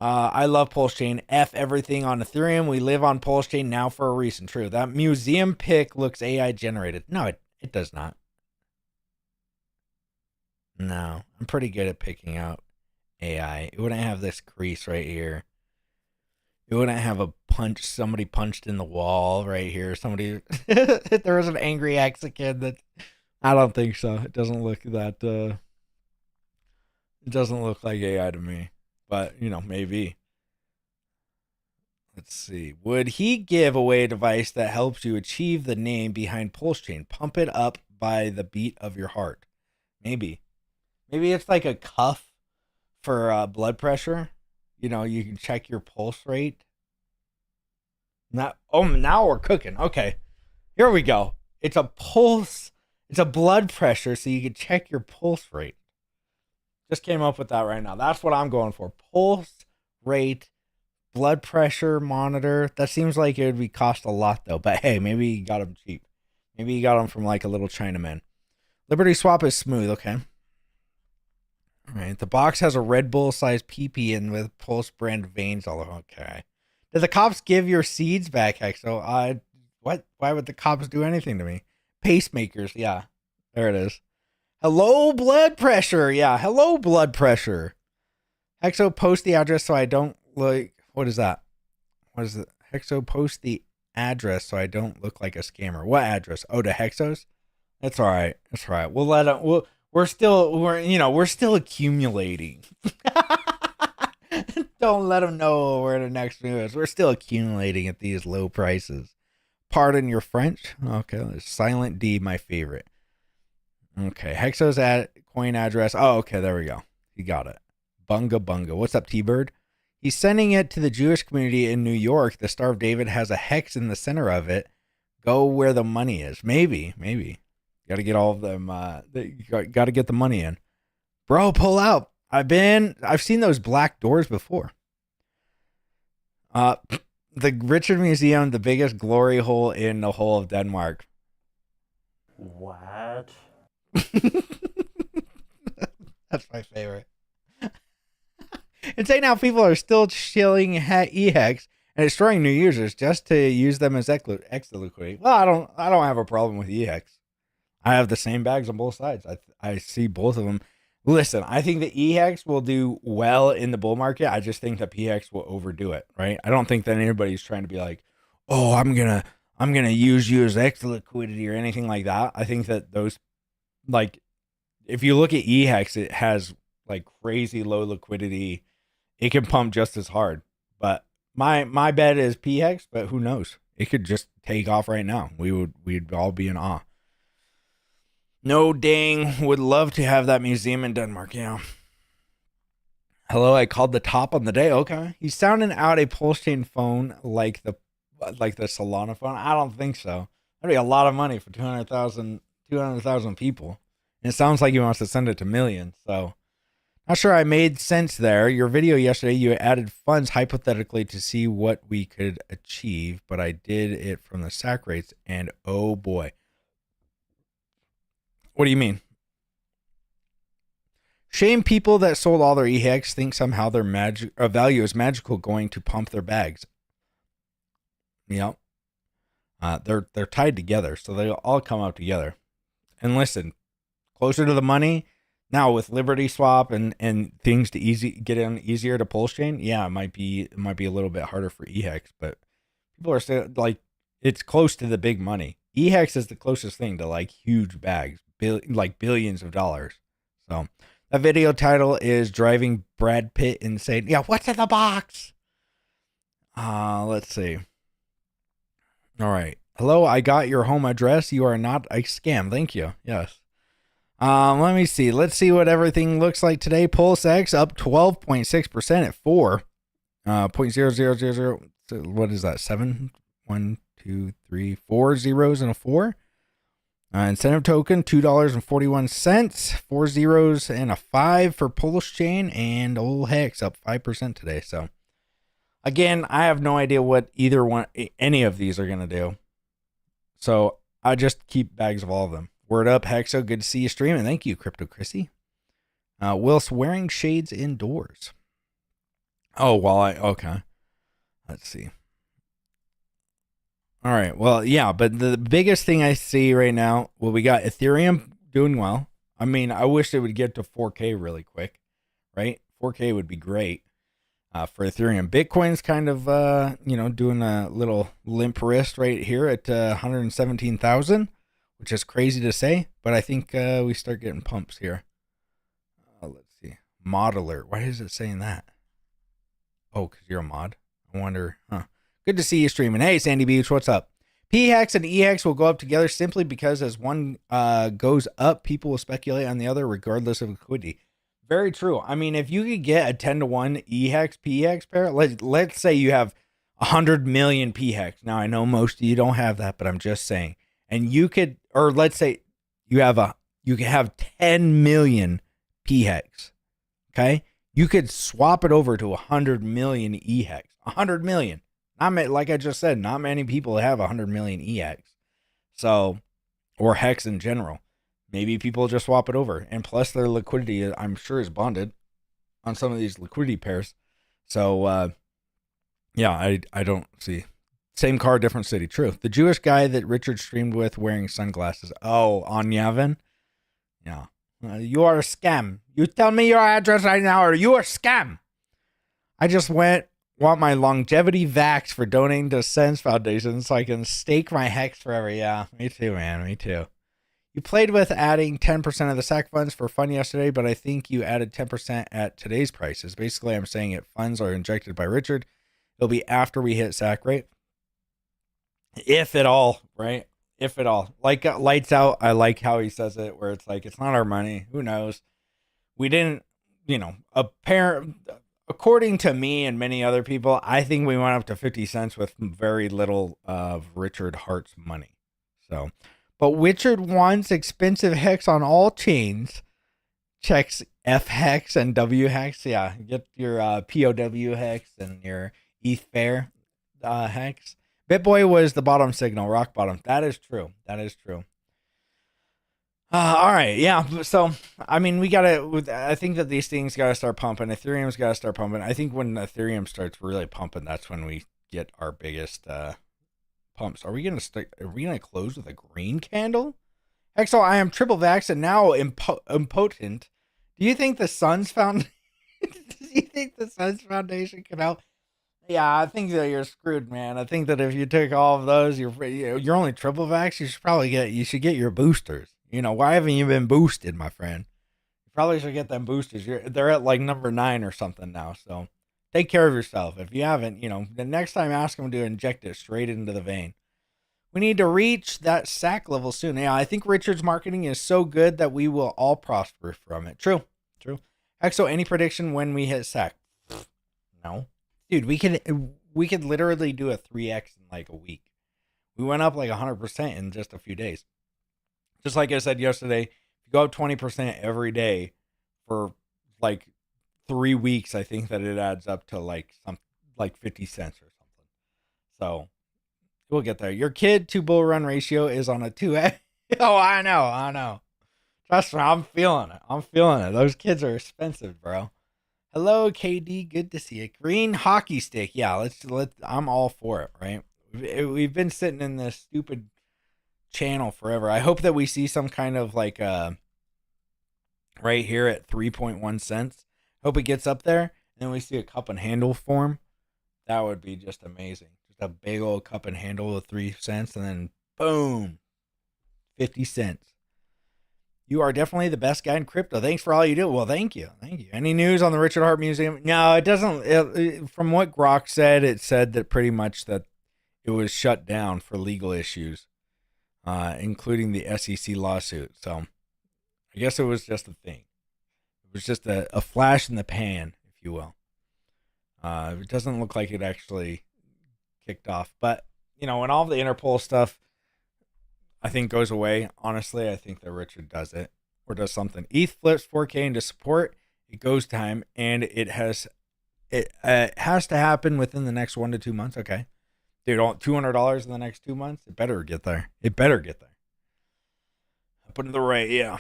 I love Pulse Chain. F everything on Ethereum. We live on Pulse Chain now for a reason. True. That museum pic looks AI generated. No, it does not. No, I'm pretty good at picking out AI. It wouldn't have this crease right here. It wouldn't have a punch. Somebody punched in the wall right here. Somebody. There was an angry Mexican that. I don't think so. It doesn't look that. It doesn't look like AI to me. But, maybe. Let's see. Would he give away a device that helps you achieve the name behind Pulse Chain? Pump it up by the beat of your heart. Maybe. Maybe it's like a cuff for blood pressure. You can check your pulse rate. Now we're cooking. Okay. Here we go. It's a pulse. It's a blood pressure so you can check your pulse rate. Just came up with that right now. That's what I'm going for. Pulse rate blood pressure monitor. That seems like it would be cost a lot though. But hey, maybe you got them cheap. Maybe you got them from like a little Chinaman. Liberty Swap is smooth. Okay. All right. The box has a Red Bull sized PP and with Pulse brand veins all over. Okay. Did the cops give your seeds back, Hexo? What? Why would the cops do anything to me? Pacemakers. Yeah. There it is. Hello, blood pressure. Yeah. Hello, blood pressure. Hexo, post the address so I don't look. What is that? What is it? Hexo, post the address so I don't look like a scammer. What address? Oh, to Hexos? That's all right. That's all right. We'll let them. We're still accumulating. Don't let them know where the next move is. We're still accumulating at these low prices. Pardon your French. Okay. Silent D, my favorite. Okay. Hexo's coin address. Oh, okay. There we go. You got it. Bunga Bunga. What's up, T-Bird? He's sending it to the Jewish community in New York. The Star of David has a hex in the center of it. Go where the money is. Maybe. Got to get all of them. Got to get the money in. Bro, pull out. I've seen those black doors before. The Richard Museum, the biggest glory hole in the whole of Denmark. What? That's my favorite. Insane how people are still shilling EHEX and destroying new users just to use them as extra liquidity. Well, I don't have a problem with EHEX. I have the same bags on both sides. I see both of them. Listen, I think the EHEX will do well in the bull market. I just think that PX will overdo it, right? I don't think that anybody's trying to be like, oh, I'm gonna use you as extra liquidity or anything like that. I think that those, like, if you look at EHEX, it has like crazy low liquidity. It can pump just as hard. But my bet is PX, but who knows? It could just take off right now. We'd all be in awe. No dang, would love to have that museum in Denmark, yeah. Hello, I called the top on the day. Okay. He's sounding out a pulse chain phone like the Solana phone. I don't think so. That'd be a lot of money for 200,000 people. And it sounds like he wants to send it to millions, so not sure I made sense there. Your video yesterday, you added funds hypothetically to see what we could achieve, but I did it from the sack rates, and oh boy. What do you mean? Shame people that sold all their EHEX think somehow their value is magical going to pump their bags. Yep. They're tied together, so they all come out together. And listen, closer to the money, now with Liberty Swap and things to get in easier to pulse chain, yeah, it might be a little bit harder for EHEX, but people are still like, it's close to the big money. EHEX is the closest thing to like huge bags, like billions of dollars. So that video title is Driving Brad Pitt Insane. Yeah, what's in the box? Let's see. All right. Hello, I got your home address. You are not a scam. Thank you. Yes. Let me see. Let's see what everything looks like today. Pulse X up 12.6% at 4.0000. So what is that? 7, 1, 2, 3, 4 zeros and a 4. Incentive token $2.41. 4 zeros and a 5 for Pulse Chain, and old Hex up 5% today. So again, I have no idea what any of these are gonna do. So I just keep bags of all of them. Word up, Hexo. Good to see you streaming. Thank you, Crypto Chrissy. Whilst wearing shades indoors. Oh, okay. Let's see. All right. Well, yeah, but the biggest thing I see right now, well, we got Ethereum doing well. I mean, I wish it would get to 4K really quick, right? 4K would be great for Ethereum. Bitcoin's kind of, doing a little limp wrist right here at 117,000. Which is crazy to say, but I think we start getting pumps here. Let's see. Mod alert. Why is it saying that? Oh, because you're a mod. I wonder. Huh. Good to see you streaming. Hey, Sandy Beach, what's up? PHEX and EHEX will go up together simply because as one goes up, people will speculate on the other regardless of liquidity. Very true. I mean, if you could get a 10-to-1 EHEX, PHEX pair, let's say you have 100 million PHEX. Now, I know most of you don't have that, but I'm just saying. And you could, or let's say you can have 10 million PHEX. Okay. You could swap it over to 100 million EHEX. 100 million. Like I just said, not many people have 100 million EX. So, or Hex in general. Maybe people just swap it over. And plus their liquidity, I'm sure, is bonded on some of these liquidity pairs. So, yeah, I don't see. Same car, different city. True. The Jewish guy that Richard streamed with wearing sunglasses. Oh, on Yavin? Yeah. You are a scam. You tell me your address right now or you are a scam. I just want my longevity vax for donating to Sense Foundation so I can stake my Hex forever. Yeah, me too, man. Me too. You played with adding 10% of the SAC funds for fun yesterday, but I think you added 10% at today's prices. Basically, I'm saying if funds are injected by Richard, it'll be after we hit SAC rate. If at all, right? If at all. Like lights out, I like how he says it, where it's like, it's not our money. Who knows? We didn't, according to me and many other people, I think we went up to 50 cents with very little of Richard Hart's money. So, but Richard wants expensive Hex on all chains. Checks F Hex and W Hex. Yeah, get your POW Hex and your ETH Fair Hex. Bitboy was the bottom signal, rock bottom. That is true. That is true. All right, yeah. So, I mean, I think that these things got to start pumping. Ethereum's got to start pumping. I think when Ethereum starts really pumping, that's when we get our biggest pumps. Are we gonna close with a green candle? Hexo, I am triple vax and now impotent. Do you think the Suns Foundation? Do you think the Suns Foundation can help? Yeah, I think that you're screwed, man. I think that if you take all of those, you're only triple vax. You should get your boosters. Why haven't you been boosted, my friend? You probably should get them boosters. They're at like number 9 or something now. So take care of yourself. If you haven't, the next time ask them to inject it straight into the vein. We need to reach that SAC level soon. Yeah, I think Richard's marketing is so good that we will all prosper from it. True. Exo, any prediction when we hit SAC? No. Dude, we could literally do a 3x in like a week. We went up like 100% in just a few days. Just like I said yesterday, if you go up 20% every day for like 3 weeks, I think that it adds up to like 50 cents or something. So we'll get there. Your kid to bull run ratio is on a 2x. Oh, I know. Trust me, I'm feeling it. Those kids are expensive, bro. Hello, KD. Good to see you. Green hockey stick. Yeah, let's. I'm all for it. Right? We've been sitting in this stupid channel forever. I hope that we see some kind of like right here at 3.1 cents. Hope it gets up there, and then we see a cup and handle form. That would be just amazing. Just a big old cup and handle of 3 cents, and then boom, 50 cents. You are definitely the best guy in crypto. Thanks for all you do. Well, thank you. Any news on the Richard Hart Museum? No, it doesn't. From what Grok said, it said that pretty much that it was shut down for legal issues, including the SEC lawsuit. So I guess it was just a thing. It was just a flash in the pan, if you will. It doesn't look like it actually kicked off. But, when all the Interpol stuff, I think, goes away. Honestly, I think that Richard does it or does something. ETH flips 4K into support. It goes time, and it has to happen within the next 1 to 2 months. Okay, dude, $200 in the next 2 months. It better get there. Put it the right. Yeah.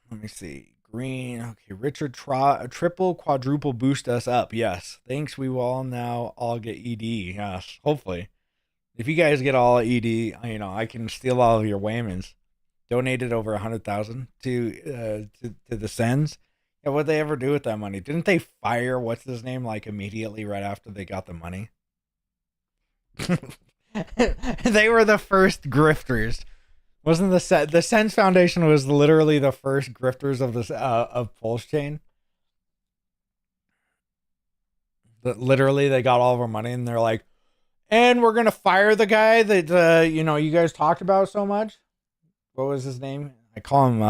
Let me see. Green. Okay, Richard triple, quadruple boost us up. Yes. Thanks. We will all now all get ED. Yes. Hopefully. If you guys get all ED, I can steal all of your Waymans. Donated over 100,000 to the Sens. Yeah, what'd they ever do with that money? Didn't they fire what's his name like immediately right after they got the money? They were the first grifters. Wasn't the Sens Foundation was literally the first grifters of this of Pulse Chain? That literally they got all of our money and they're like, and we're gonna fire the guy that you guys talked about so much. What was his name? I call him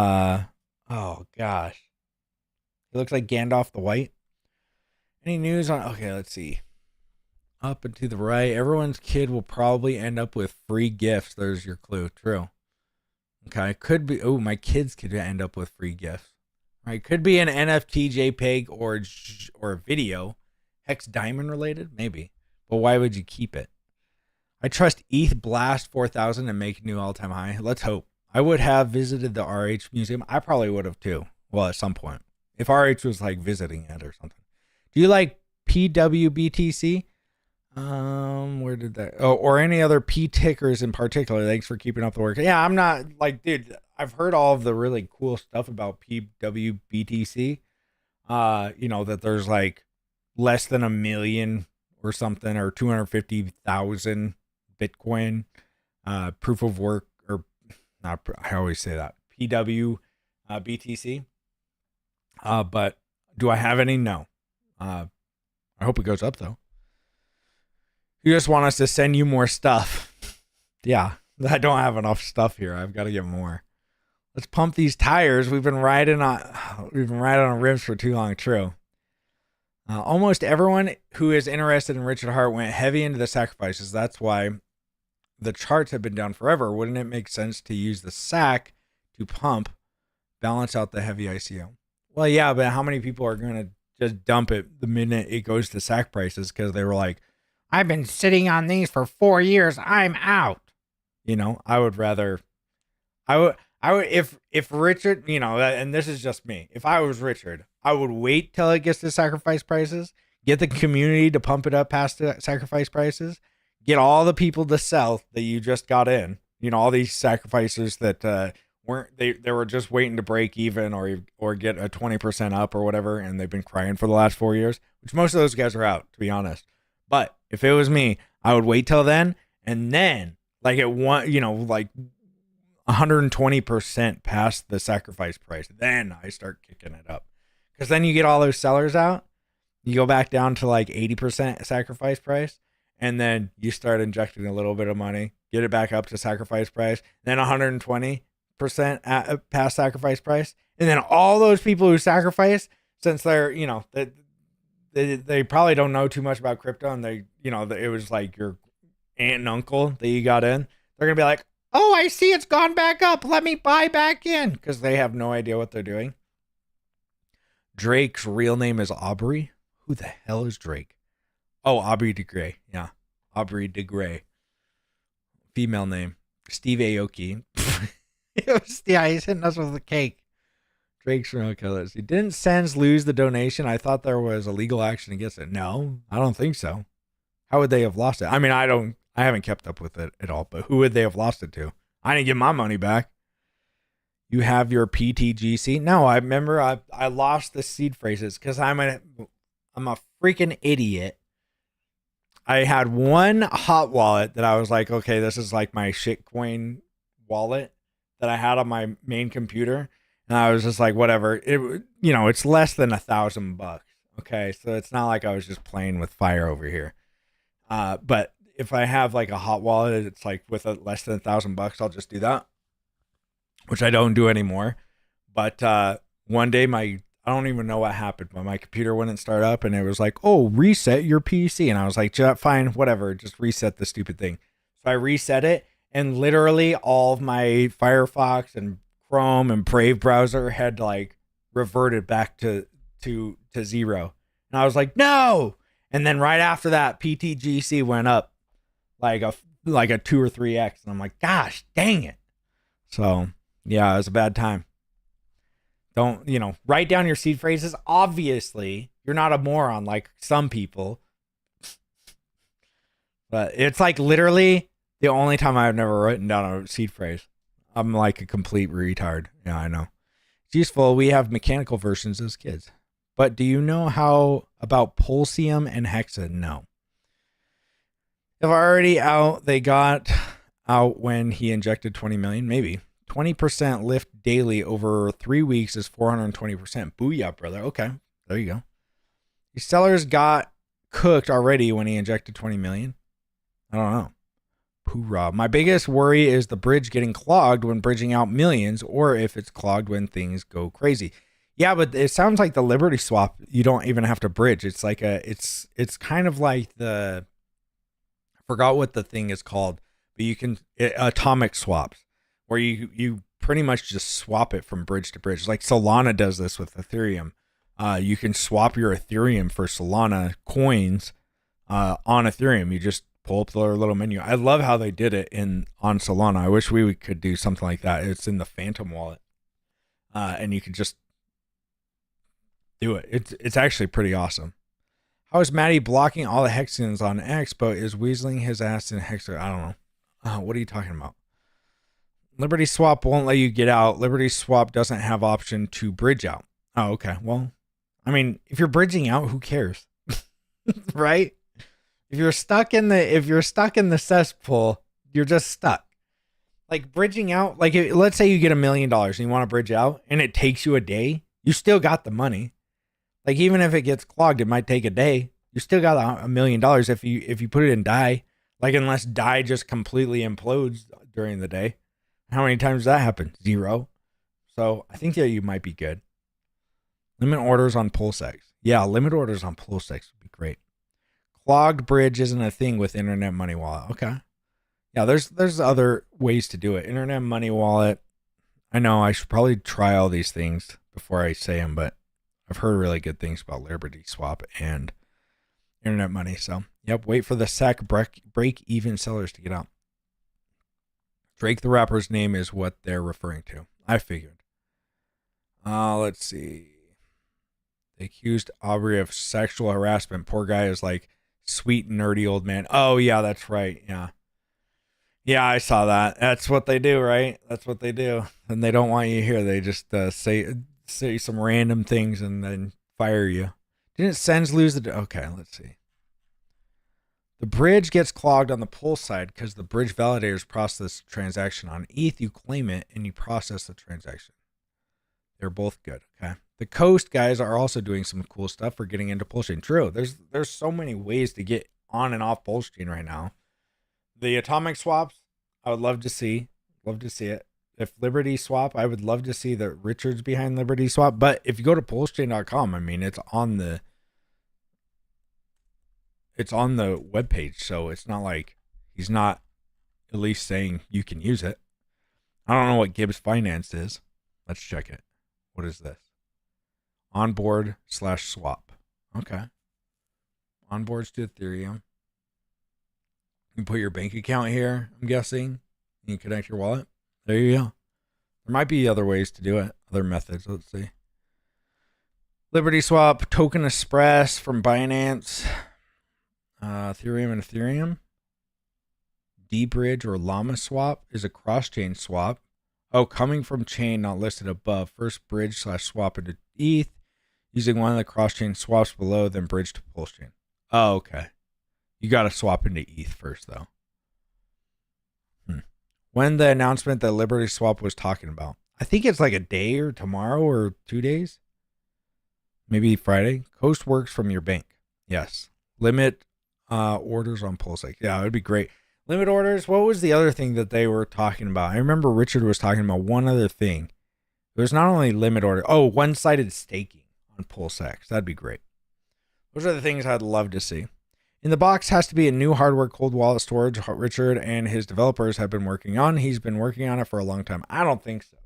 oh gosh. He looks like Gandalf the White. Any news on okay, let's see. Up and to the right. Everyone's kid will probably end up with free gifts. There's your clue. True. Okay. Could be my kids could end up with free gifts. Right. Could be an NFT JPEG or video. Hex Diamond related? Maybe. but why would you keep it? I trust ETH blast 4,000 and make new all-time high. Let's hope. I would have visited the RH museum. I probably would have too. Well, at some point, if RH was like visiting it or something. Do you like PWBTC? Where did that? Oh, or any other P tickers in particular? Thanks for keeping up the work. Yeah, I'm not like, dude. I've heard all of the really cool stuff about PWBTC. That there's like less than 1 million or something, or 250,000 Bitcoin proof of work, or not. I always say that BTC. But do I have any? No. I hope it goes up though. You just want us to send you more stuff. Yeah, I don't have enough stuff here. I've got to get more. Let's pump these tires. We've been riding on rims for too long. True. Almost everyone who is interested in Richard Hart went heavy into the sacrifices. That's why the charts have been down forever. Wouldn't it make sense to use the SAC to pump, balance out the heavy ICO? Well, yeah, but how many people are going to just dump it the minute it goes to SAC prices because they were like, I've been sitting on these for 4 years. I'm out. I would if Richard, and this is just me. If I was Richard, I would wait till it gets to sacrifice prices, get the community to pump it up past the sacrifice prices, get all the people to sell that you just got in, all these sacrifices that they were just waiting to break even or get a 20% up or whatever. And they've been crying for the last 4 years, which most of those guys are out, to be honest. But if it was me, I would wait till then, and then like at one, like 120% past the sacrifice price, then I start kicking it up. Because then you get all those sellers out, you go back down to like 80% sacrifice price, and then you start injecting a little bit of money, get it back up to sacrifice price, then 120% past sacrifice price, and then all those people who sacrifice, since they're they probably don't know too much about crypto, and it was like your aunt and uncle that you got in. They're gonna be like, oh, I see it's gone back up. Let me buy back in, because they have no idea what they're doing. Drake's real name is Aubrey. Who the hell is Drake? Oh, Aubrey de Grey. Yeah, Aubrey de Grey. Female name. Steve Aoki. Yeah, he's hitting us with the cake. Drake's real killers. He didn't Sens lose the donation? I thought there was a legal action against it. No, I don't think so. How would they have lost it? I mean, I haven't kept up with it at all, but who would they have lost it to? I didn't get my money back. You have your PTGC? No, I remember I lost the seed phrases because I'm a freaking idiot. I had one hot wallet that I was like, okay, this is like my shitcoin wallet that I had on my main computer. And I was just like, whatever. It's less than $1,000. Okay, so it's not like I was just playing with fire over here. But if I have like a hot wallet, it's like with less than $1,000, I'll just do that, which I don't do anymore. But one day I don't even know what happened, but my computer wouldn't start up, and it was like, oh, reset your PC. And I was like, fine, whatever, just reset the stupid thing. So I reset it, and literally all of my Firefox and Chrome and Brave browser had like reverted back to zero. And I was like, no. And then right after that, PTGC went up like a 2 or 3x. And I'm like, gosh, dang it. So yeah, it was a bad time. Don't, write down your seed phrases. Obviously, you're not a moron like some people. But it's like literally the only time I've never written down a seed phrase. I'm like a complete retard. Yeah, I know. It's useful. We have mechanical versions as kids. But do you know how about Pulsium and Hexa? No. They're already out. They got out when he injected 20 million. Maybe. 20% lift daily over 3 weeks is 420%. Booyah, brother. Okay. There you go. These sellers got cooked already when he injected 20 million. I don't know. Hoorah. My biggest worry is the bridge getting clogged when bridging out millions, or if it's clogged when things go crazy. Yeah, but it sounds like the Liberty swap, you don't even have to bridge. It's like it's kind of like I forgot what the thing is called, but you can atomic swaps, where you pretty much just swap it from bridge to bridge. Like Solana does this with Ethereum. You can swap your Ethereum for Solana coins on Ethereum. You just pull up their little menu. I love how they did it on Solana. I wish we could do something like that. It's in the Phantom wallet, and you can just do it. It's actually pretty awesome. How is Matty blocking all the hexagons on X, but is weaseling his ass in hexagon? I don't know. What are you talking about? Liberty Swap won't let you get out. Liberty Swap doesn't have option to bridge out. Oh, okay. Well, I mean, if you're bridging out, who cares? Right? If you're stuck in the cesspool, you're just stuck. Like bridging out, like let's say you get $1 million and you want to bridge out and it takes you a day, you still got the money. Like even if it gets clogged, it might take a day. You still got $1 million if you put it in DAI. Like unless DAI just completely implodes during the day. How many times does that happen? 0. So I think that you might be good. Limit orders on PulseX. Yeah, limit orders on PulseX would be great. Clogged bridge isn't a thing with Internet Money Wallet. Okay. Yeah, there's other ways to do it. Internet Money Wallet. I know I should probably try all these things before I say them, but I've heard really good things about Liberty Swap and Internet Money. So, yep, wait for the SEC break even sellers to get out. Drake the rapper's name is what they're referring to. I figured. Let's see. They accused Aubrey of sexual harassment. Poor guy is like sweet, nerdy old man. Oh, yeah, that's right. Yeah. Yeah, I saw that. That's what they do, right? That's what they do. And they don't want you here. They just say some random things and then fire you. Didn't Sens lose the... Okay, let's see. The bridge gets clogged on the pull side because the bridge validators process the transaction. On ETH, you claim it and you process the transaction. They're both good, okay? The Coast guys are also doing some cool stuff for getting into Pulsechain. True, there's so many ways to get on and off Pulsechain right now. The atomic swaps, I would love to see. Love to see it. If Liberty Swap, I would love to see that Richard's behind Liberty Swap. But if you go to pulsechain.com, I mean, it's on the webpage, so it's not like he's not at least saying you can use it. I don't know what Gibbs Finance is. Let's check it. What is this? Onboard/swap. Okay. Onboards to Ethereum. You can put your bank account here, I'm guessing. You can connect your wallet. There you go. There might be other ways to do it. Other methods. Let's see. Liberty Swap, Token Express from Binance. Ethereum and Ethereum. D-Bridge or Llama Swap is a cross-chain swap. Oh, coming from chain not listed above. First bridge/swap into ETH. Using one of the cross-chain swaps below, then bridge to Pulsechain. Oh, okay. You got to swap into ETH first, though. When the announcement that Liberty Swap was talking about? I think it's like a day or tomorrow or 2 days. Maybe Friday. Coast works from your bank. Yes. Limit orders on PulseX. Yeah, it would be great. Limit orders. What was the other thing that they were talking about? I remember Richard was talking about one other thing. There's not only limit order. Oh, one-sided staking on PulseX. That'd be great. Those are the things I'd love to see. In the box has to be a new hardware cold wallet storage Richard and his developers have been working on. He's been working on it for a long time. I don't think so.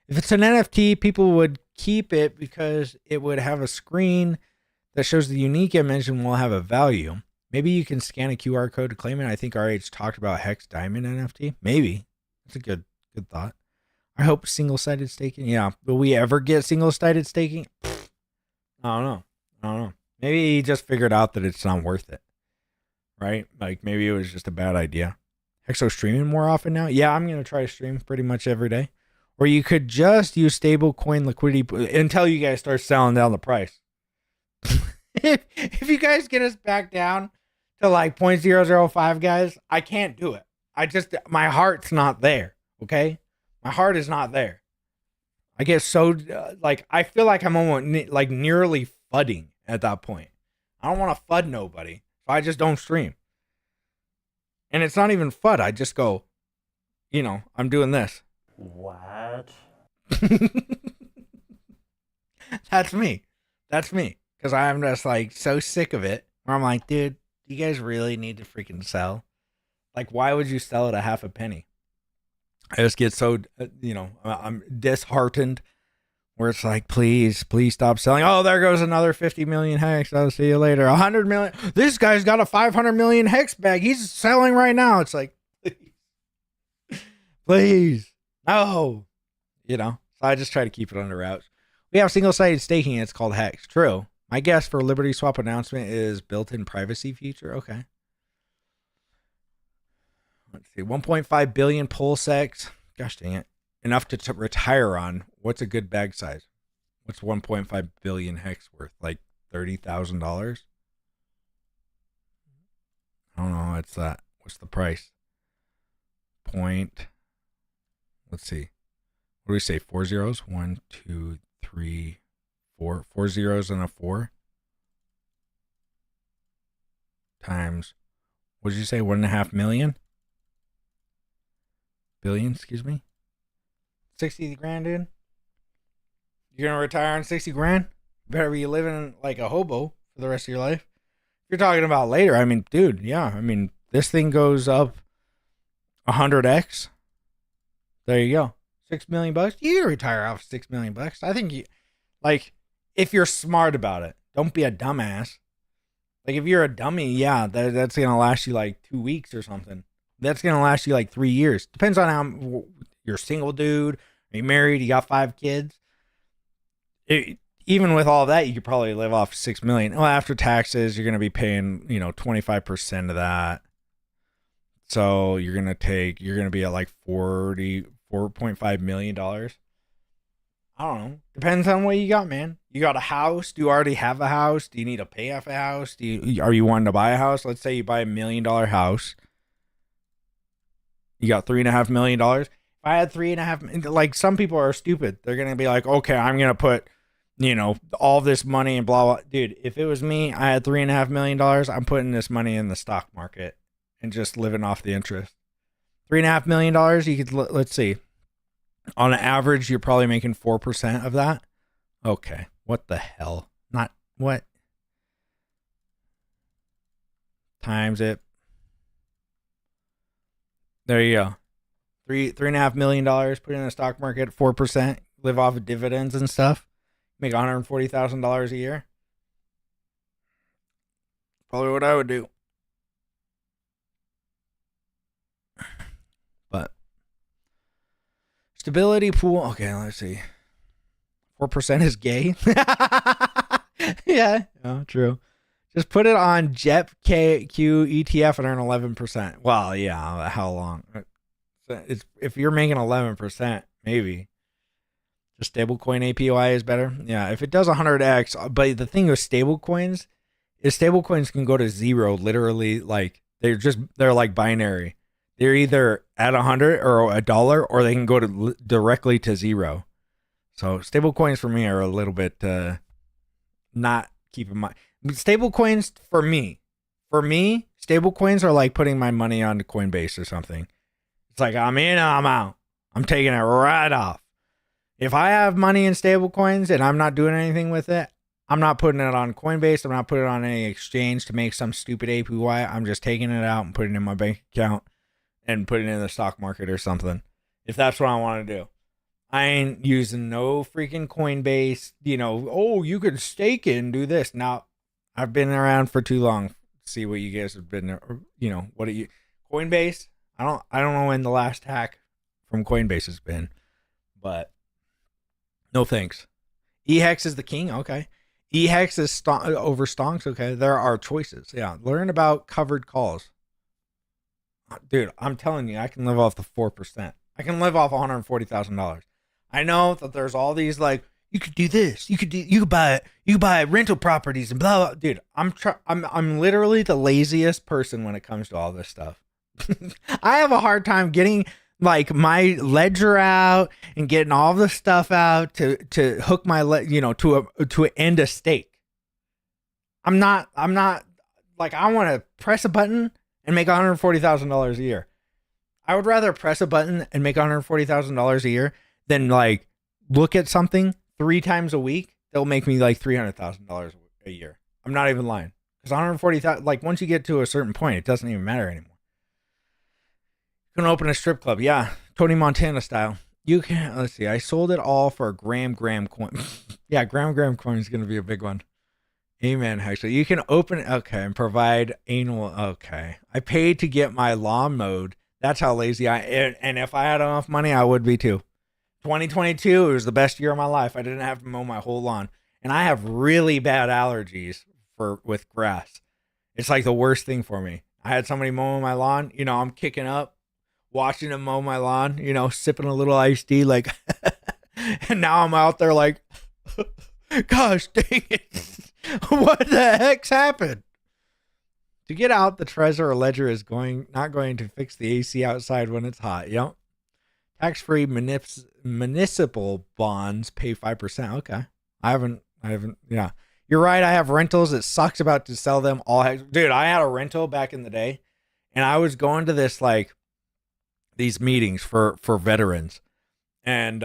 If it's an NFT, people would keep it because it would have a screen that shows the unique image and will have a value. Maybe you can scan a QR code to claim it. I think RH talked about Hex Diamond NFT. Maybe. That's a good thought. I hope single-sided staking. Yeah. Will we ever get single-sided staking? I don't know. Maybe he just figured out that it's not worth it. Right? Like maybe it was just a bad idea. Hexo streaming more often now? Yeah, I'm going to try to stream pretty much every day. Or you could just use stablecoin liquidity until you guys start selling down the price. If you guys get us back down to like 0.005, guys, I can't do it. My heart's not there. Okay? My heart is not there. I get so, I feel like I'm almost like nearly fudding at that point. I don't want to FUD nobody. So I just don't stream. And it's not even FUD. I just go, I'm doing this. What? That's me. Because I'm just like so sick of it. Where I'm like, dude, do you guys really need to freaking sell? Like, why would you sell it at half a penny? I just get so, I'm disheartened where it's like, please stop selling. Oh, there goes another 50 million hex. I'll see you later. 100 million. This guy's got a 500 million hex bag. He's selling right now. It's like, please. No. You know, so I just try to keep it under wraps. We have single-sided staking. It's called Hex. True. My guess for Liberty Swap announcement is built-in privacy feature. Okay. Let's see. 1.5 billion pulsex. Gosh dang it. Enough to retire on. What's a good bag size? What's 1.5 billion hex worth? Like $30,000? I don't know. It's that. What's the price? Let's see. What do we say? 4 zeros? 1, 2, 3, 4. 4 zeros and a 4. Times, what did you say? 1.5 million? Billion, excuse me. 60 grand, dude. You're going to retire on 60 grand? Better be living like a hobo for the rest of your life. If you're talking about later, I mean, dude, yeah. I mean, this thing goes up 100x. There you go. $6 million. You can retire off $6 million. I think you, like, if you're smart about it, don't be a dumbass. Like, if you're a dummy, yeah, that's going to last you like 2 weeks or something. That's going to last you like 3 years. Depends on how you're a single dude. Are you married? You got 5 kids? Even with all that, you could probably live off 6 million. Well, after taxes, you're going to be paying, 25% of that. So you're going to be at like $4.5 million. I don't know. Depends on what you got, man. You got a house? Do you already have a house? Do you need to pay off a house? Are you wanting to buy a house? Let's say you buy $1 million house. You got $3.5 million. If I had 3.5, like, some people are stupid. They're going to be like, okay, I'm going to put, all this money and blah, blah. Dude, if it was me, I had $3.5 million. I'm putting this money in the stock market and just living off the interest. $3.5 million, you could, let's see. On average, you're probably making 4% of that. Okay. What the hell? Not what? Times it. There you go. $3.5 million, put it in the stock market at 4%, live off of dividends and stuff. Make $140,000 a year. Probably what I would do. But stability pool. Okay, let's see. 4% is gay. Yeah, no, true. Just put it on JEPQ ETF and earn 11%. Well, yeah, how long? It's, if you're making 11%, maybe. Just stablecoin APY is better. Yeah, if it does 100x, but the thing with stablecoins is stablecoins can go to zero. Literally, like they're like binary. They're either at 100 or $1, or they can go to directly to zero. So stablecoins for me are a little bit not keep in mind. Stablecoins for me, stablecoins are like putting my money on Coinbase or something. It's like, I'm in, I'm out. I'm taking it right off. If I have money in stablecoins and I'm not doing anything with it, I'm not putting it on Coinbase. I'm not putting it on any exchange to make some stupid APY. I'm just taking it out and putting it in my bank account and putting it in the stock market or something. If that's what I want to do. I ain't using no freaking Coinbase, oh, you could stake it and do this. Now, I've been around for too long to see what you guys have been, what are you, Coinbase? I don't know when the last hack from Coinbase has been, but no thanks. eHex is the king. Okay. eHex is over stonks. Okay. There are choices. Yeah. Learn about covered calls. Dude, I'm telling you, I can live off the 4%. I can live off $140,000. I know that there's all these like, you could do this, you could buy rental properties and blah blah. Dude, I'm literally the laziest person when it comes to all this stuff. I have a hard time getting like my ledger out and getting all the stuff out to hook my to end a stake. I'm not like, I want to press a button and make $140,000 a year. I would rather press a button and make $140,000 a year than like look at something 3 times a week. They'll make me like $300,000 a year. I'm not even lying. Because 140,000, like once you get to a certain point, it doesn't even matter anymore. You can open a strip club. Yeah. Tony Montana style. You can, let's see, I sold it all for a gram coin. Yeah, gram coin is going to be a big one. Amen, Hexologist. You can open it, okay, and provide annual, okay. I paid to get my lawn mowed. That's how lazy and if I had enough money, I would be too. 2022, it was the best year of my life. I didn't have to mow my whole lawn. And I have really bad allergies with grass. It's like the worst thing for me. I had somebody mowing my lawn. You know, I'm kicking up, watching them mow my lawn, you know, sipping a little iced tea, like, and now I'm out there like, gosh dang it. What the heck's happened? To get out, the Trezor ledger is not going to fix the AC outside when it's hot. Yep. Tax-free municipal bonds pay 5%. Okay. I haven't, yeah. You're right. I have rentals. It sucks about to sell them all. Dude, I had a rental back in the day, and I was going to this, like, these meetings for veterans. And,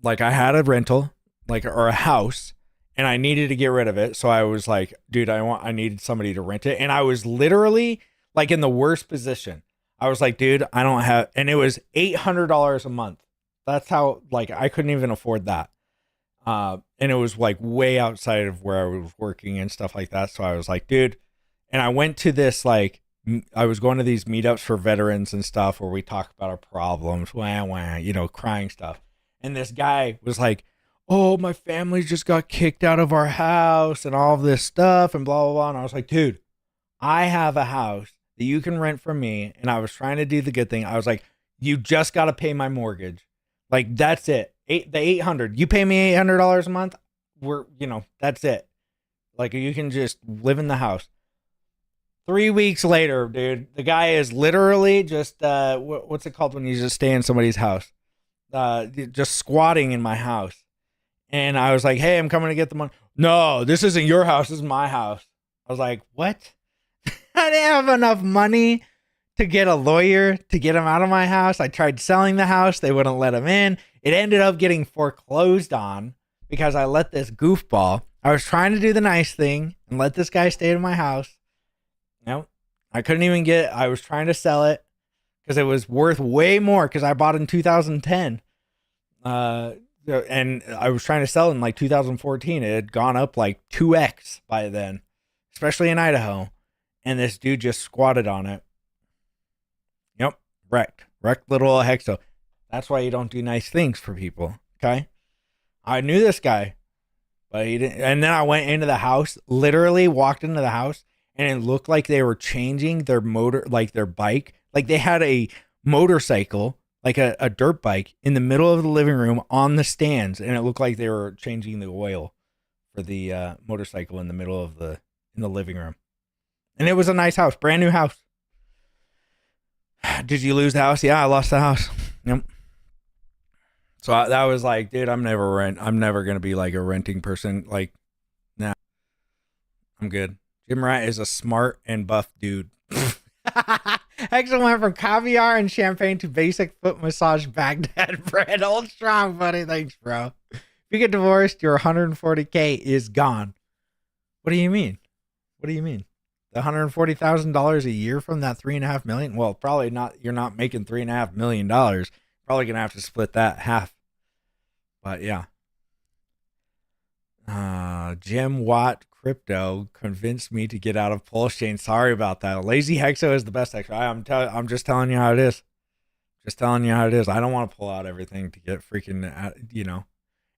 like, I had a rental, like, or a house, and I needed to get rid of it. So I was like, dude, I needed somebody to rent it. And I was literally, like, in the worst position. I was like, dude, I don't have, and it was $800 a month. That's how, like, I couldn't even afford that. And it was like way outside of where I was working and stuff like that. So I was like, dude, and I went to this, like, I was going to these meetups for veterans and stuff where we talk about our problems, you know, crying stuff. And this guy was like, oh, my family just got kicked out of our house and all of this stuff and blah, blah, blah. And I was like, dude, I have a house that you can rent from me. And I was trying to do the good thing. I was like, you just got to pay my mortgage. Like, that's it. The $800, you pay me $800 a month. You know, that's it. Like, you can just live in the house. 3 weeks later, dude, the guy is literally just, what's it called when you just stay in somebody's house? Just squatting in my house. And I was like, hey, I'm coming to get the money. No, this isn't your house. This is my house. I was like, what? I didn't have enough money to get a lawyer to get him out of my house. I tried selling the house. They wouldn't let him in. It ended up getting foreclosed on because I let this goofball. I was trying to do the nice thing and let this guy stay in my house. Nope. I couldn't even I was trying to sell it because it was worth way more because I bought in 2010. And I was trying to sell in like 2014. It had gone up like 2x by then, especially in Idaho. And this dude just squatted on it. Yep. Wrecked little Hexo. That's why you don't do nice things for people. Okay. I knew this guy, but he didn't. And then I went into the house, literally walked into the house, and it looked like they were changing their motor, like their bike. Like they had a motorcycle, like a dirt bike in the middle of the living room on the stands. And it looked like they were changing the oil for the motorcycle in the middle of in the living room. And it was a nice house, brand new house. Did you lose the house? Yeah, I lost the house. Yep. So that was like, dude, I'm never going to be like a renting person. Like, nah, I'm good. Jim Wright is a smart and buff dude. Hexo went from caviar and champagne to basic foot massage Baghdad bread. Old strong, buddy. Thanks, bro. If you get divorced, your 140K is gone. What do you mean? What do you mean? The $140,000 a year from that $3.5 million? Well, probably not. You're not making $3.5 million. Probably gonna have to split that half. But yeah. Jim Watt Crypto convinced me to get out of Pulse Chain. Sorry about that. Lazy Hexo is the best Hexo. I'm just telling you how it is. Just telling you how it is. I don't want to pull out everything to get freaking, you know.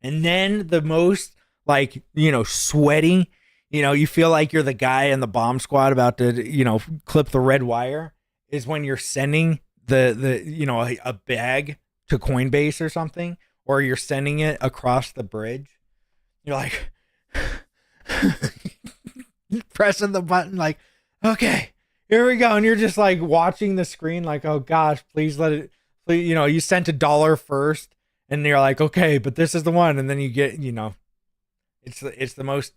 And then the most, like, you know, sweating. You know, you feel like you're the guy in the bomb squad about to, you know, clip the red wire is when you're sending the you know, a bag to Coinbase or something, or you're sending it across the bridge. You're like pressing the button like, okay, here we go. And you're just like watching the screen like, oh gosh, please let it, please, you know, you sent $1 first and you're like, okay, but this is the one. And then you get, you know, it's the most,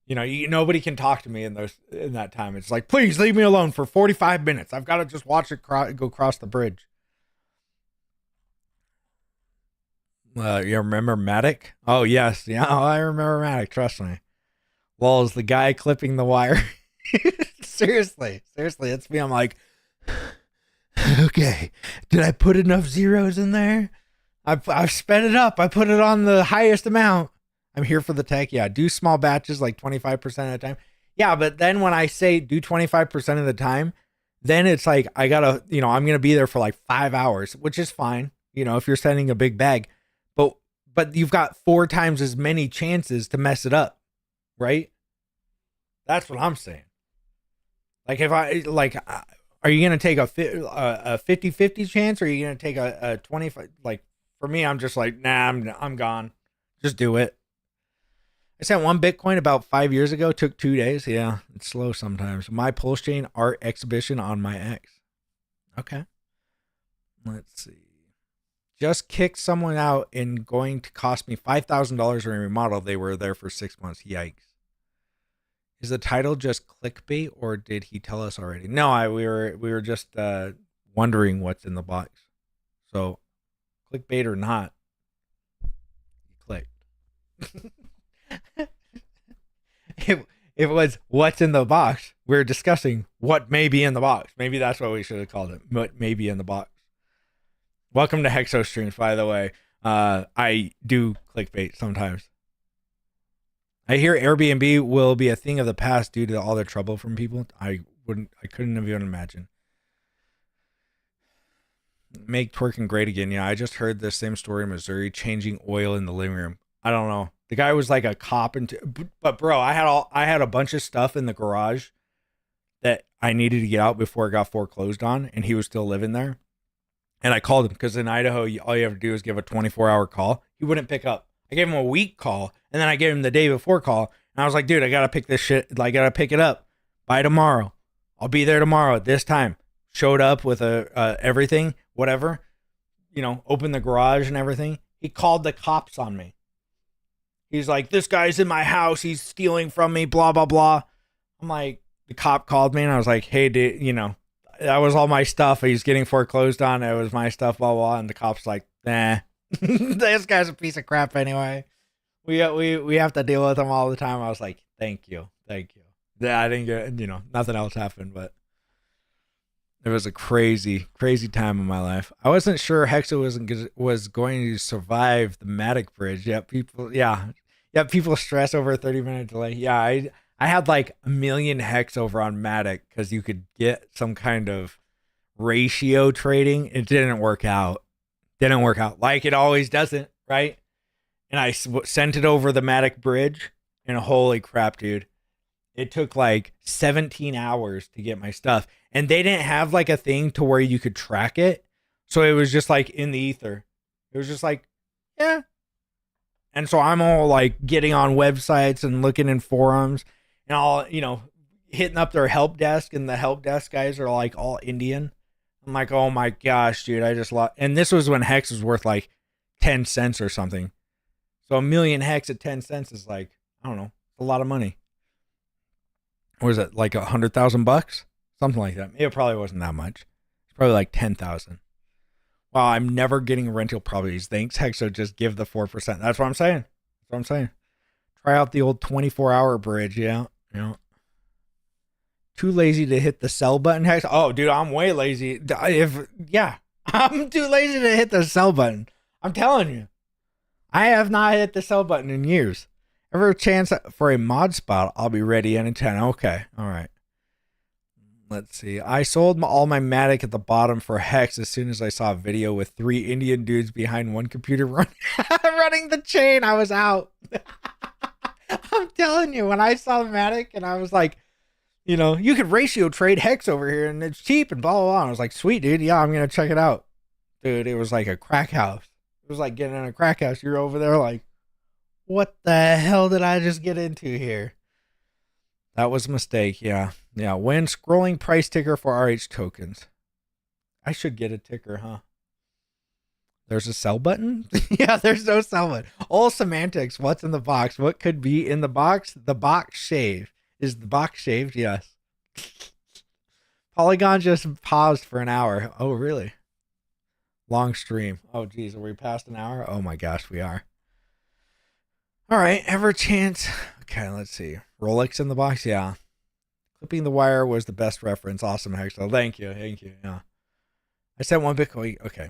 you know, nobody can talk to me in that time. It's like, please leave me alone for 45 minutes. I've got to just watch it go across the bridge. You remember Matic? Oh, yes. Yeah, I remember Matic. Trust me. Well, is the guy clipping the wire? Seriously, it's me. I'm like, okay, did I put enough zeros in there? I've sped it up. I put it on the highest amount. I'm here for the tech. Yeah, do small batches like 25% of the time. Yeah, but then when I say do 25% of the time, then it's like I gotta, I'm gonna be there for like 5 hours, which is fine. If you're sending a big bag, but you've got 4 times as many chances to mess it up, right? That's what I'm saying. Like are you gonna take a 50-50 chance, or are you gonna take a 25? Like for me, I'm just like, nah, I'm gone. Just do it. I sent 1 Bitcoin about 5 years ago. Took 2 days. Yeah, it's slow sometimes. My Pulse Chain art exhibition on my X. Okay. Let's see. Just kicked someone out and going to cost me $5,000 to remodel. They were there for 6 months. Yikes. Is the title just clickbait, or did he tell us already? No, we were just wondering what's in the box. So, clickbait or not, you clicked. It was what's in the box. We're discussing what may be in the box. Maybe that's what we should have called it. What may be in the box. Welcome to Hexo Streams, by the way. I do clickbait sometimes. I hear Airbnb will be a thing of the past due to all the trouble from people. I couldn't have even imagined. Make twerking great again. Yeah, I just heard the same story in Missouri, changing oil in the living room. I don't know. The guy was like a cop, but bro, I had a bunch of stuff in the garage that I needed to get out before it got foreclosed on, and he was still living there. And I called him because in Idaho, all you have to do is give a 24-hour call. He wouldn't pick up. I gave him a week call, and then I gave him the day before call. And I was like, dude, I got to pick this shit. I got to pick it up by tomorrow. I'll be there tomorrow at this time. Showed up with everything, whatever, opened the garage and everything. He called the cops on me. He's like, this guy's in my house. He's stealing from me, blah, blah, blah. I'm like, the cop called me and I was like, hey, dude, that was all my stuff. He's getting foreclosed on. It was my stuff, blah, blah. And the cop's like, nah, this guy's a piece of crap anyway. We have to deal with him all the time. I was like, thank you. Yeah, I didn't get, nothing else happened, but it was a crazy, crazy time in my life. I wasn't sure Hexo was going to survive the Matic bridge. People stress over a 30-minute delay. Yeah, I had like 1 million hex over on Matic because you could get some kind of ratio trading. It didn't work out. Like it always doesn't, right? And I sent it over the Matic bridge, and holy crap, dude. It took like 17 hours to get my stuff. And they didn't have like a thing to where you could track it. So it was just like in the ether. It was just like, yeah. And so I'm all like getting on websites and looking in forums and all, hitting up their help desk. And the help desk guys are like all Indian. I'm like, oh my gosh, dude, I just lost. And this was when Hex was worth like 10 cents or something. So 1 million Hex at 10 cents is like, I don't know, a lot of money. Or is it like $100,000? Something like that. It probably wasn't that much. It's probably like 10,000. Wow, I'm never getting rental properties. Thanks, Hexo. Just give the 4%. That's what I'm saying. Try out the old 24-hour bridge. Yeah. Too lazy to hit the sell button, Hex. Oh, dude, I'm way lazy. I'm too lazy to hit the sell button. I'm telling you. I have not hit the sell button in years. Ever a chance for a mod spot? I'll be ready anytime. Okay. All right. Let's see. I sold all my Matic at the bottom for Hex as soon as I saw a video with 3 Indian dudes behind one computer running the chain. I was out. I'm telling you, when I saw the Matic and I was like, you could ratio trade Hex over here and it's cheap and blah, blah, blah. I was like, sweet, dude. Yeah, I'm going to check it out. Dude, it was like a crack house. It was like getting in a crack house. You're over there like, what the hell did I just get into here? That was a mistake. Yeah. When scrolling price ticker for RH tokens. I should get a ticker, huh? There's a sell button? Yeah, there's no sell button. All semantics. What's in the box? What could be in the box? The box shaved. Is the box shaved? Yes. Polygon just paused for an hour. Oh, really? Long stream. Oh, geez. Are we past an hour? Oh, my gosh, we are. All right, ever chance? Okay, let's see. Rolex in the box, yeah. Clipping the wire was the best reference. Awesome, Hexo. Thank you. Yeah. I sent 1 Bitcoin. Okay,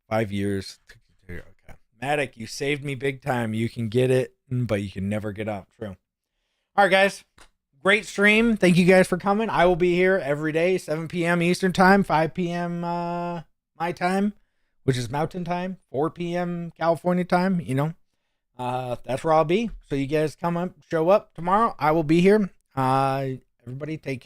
5 years. Okay. Matic, you saved me big time. You can get it, but you can never get up. True. All right, guys. Great stream. Thank you guys for coming. I will be here every day, 7 p.m. Eastern time, 5 p.m. My time, which is Mountain time, 4 p.m. California time. You know, that's where I'll be. So you guys come up, show up tomorrow. I will be here. Everybody take care.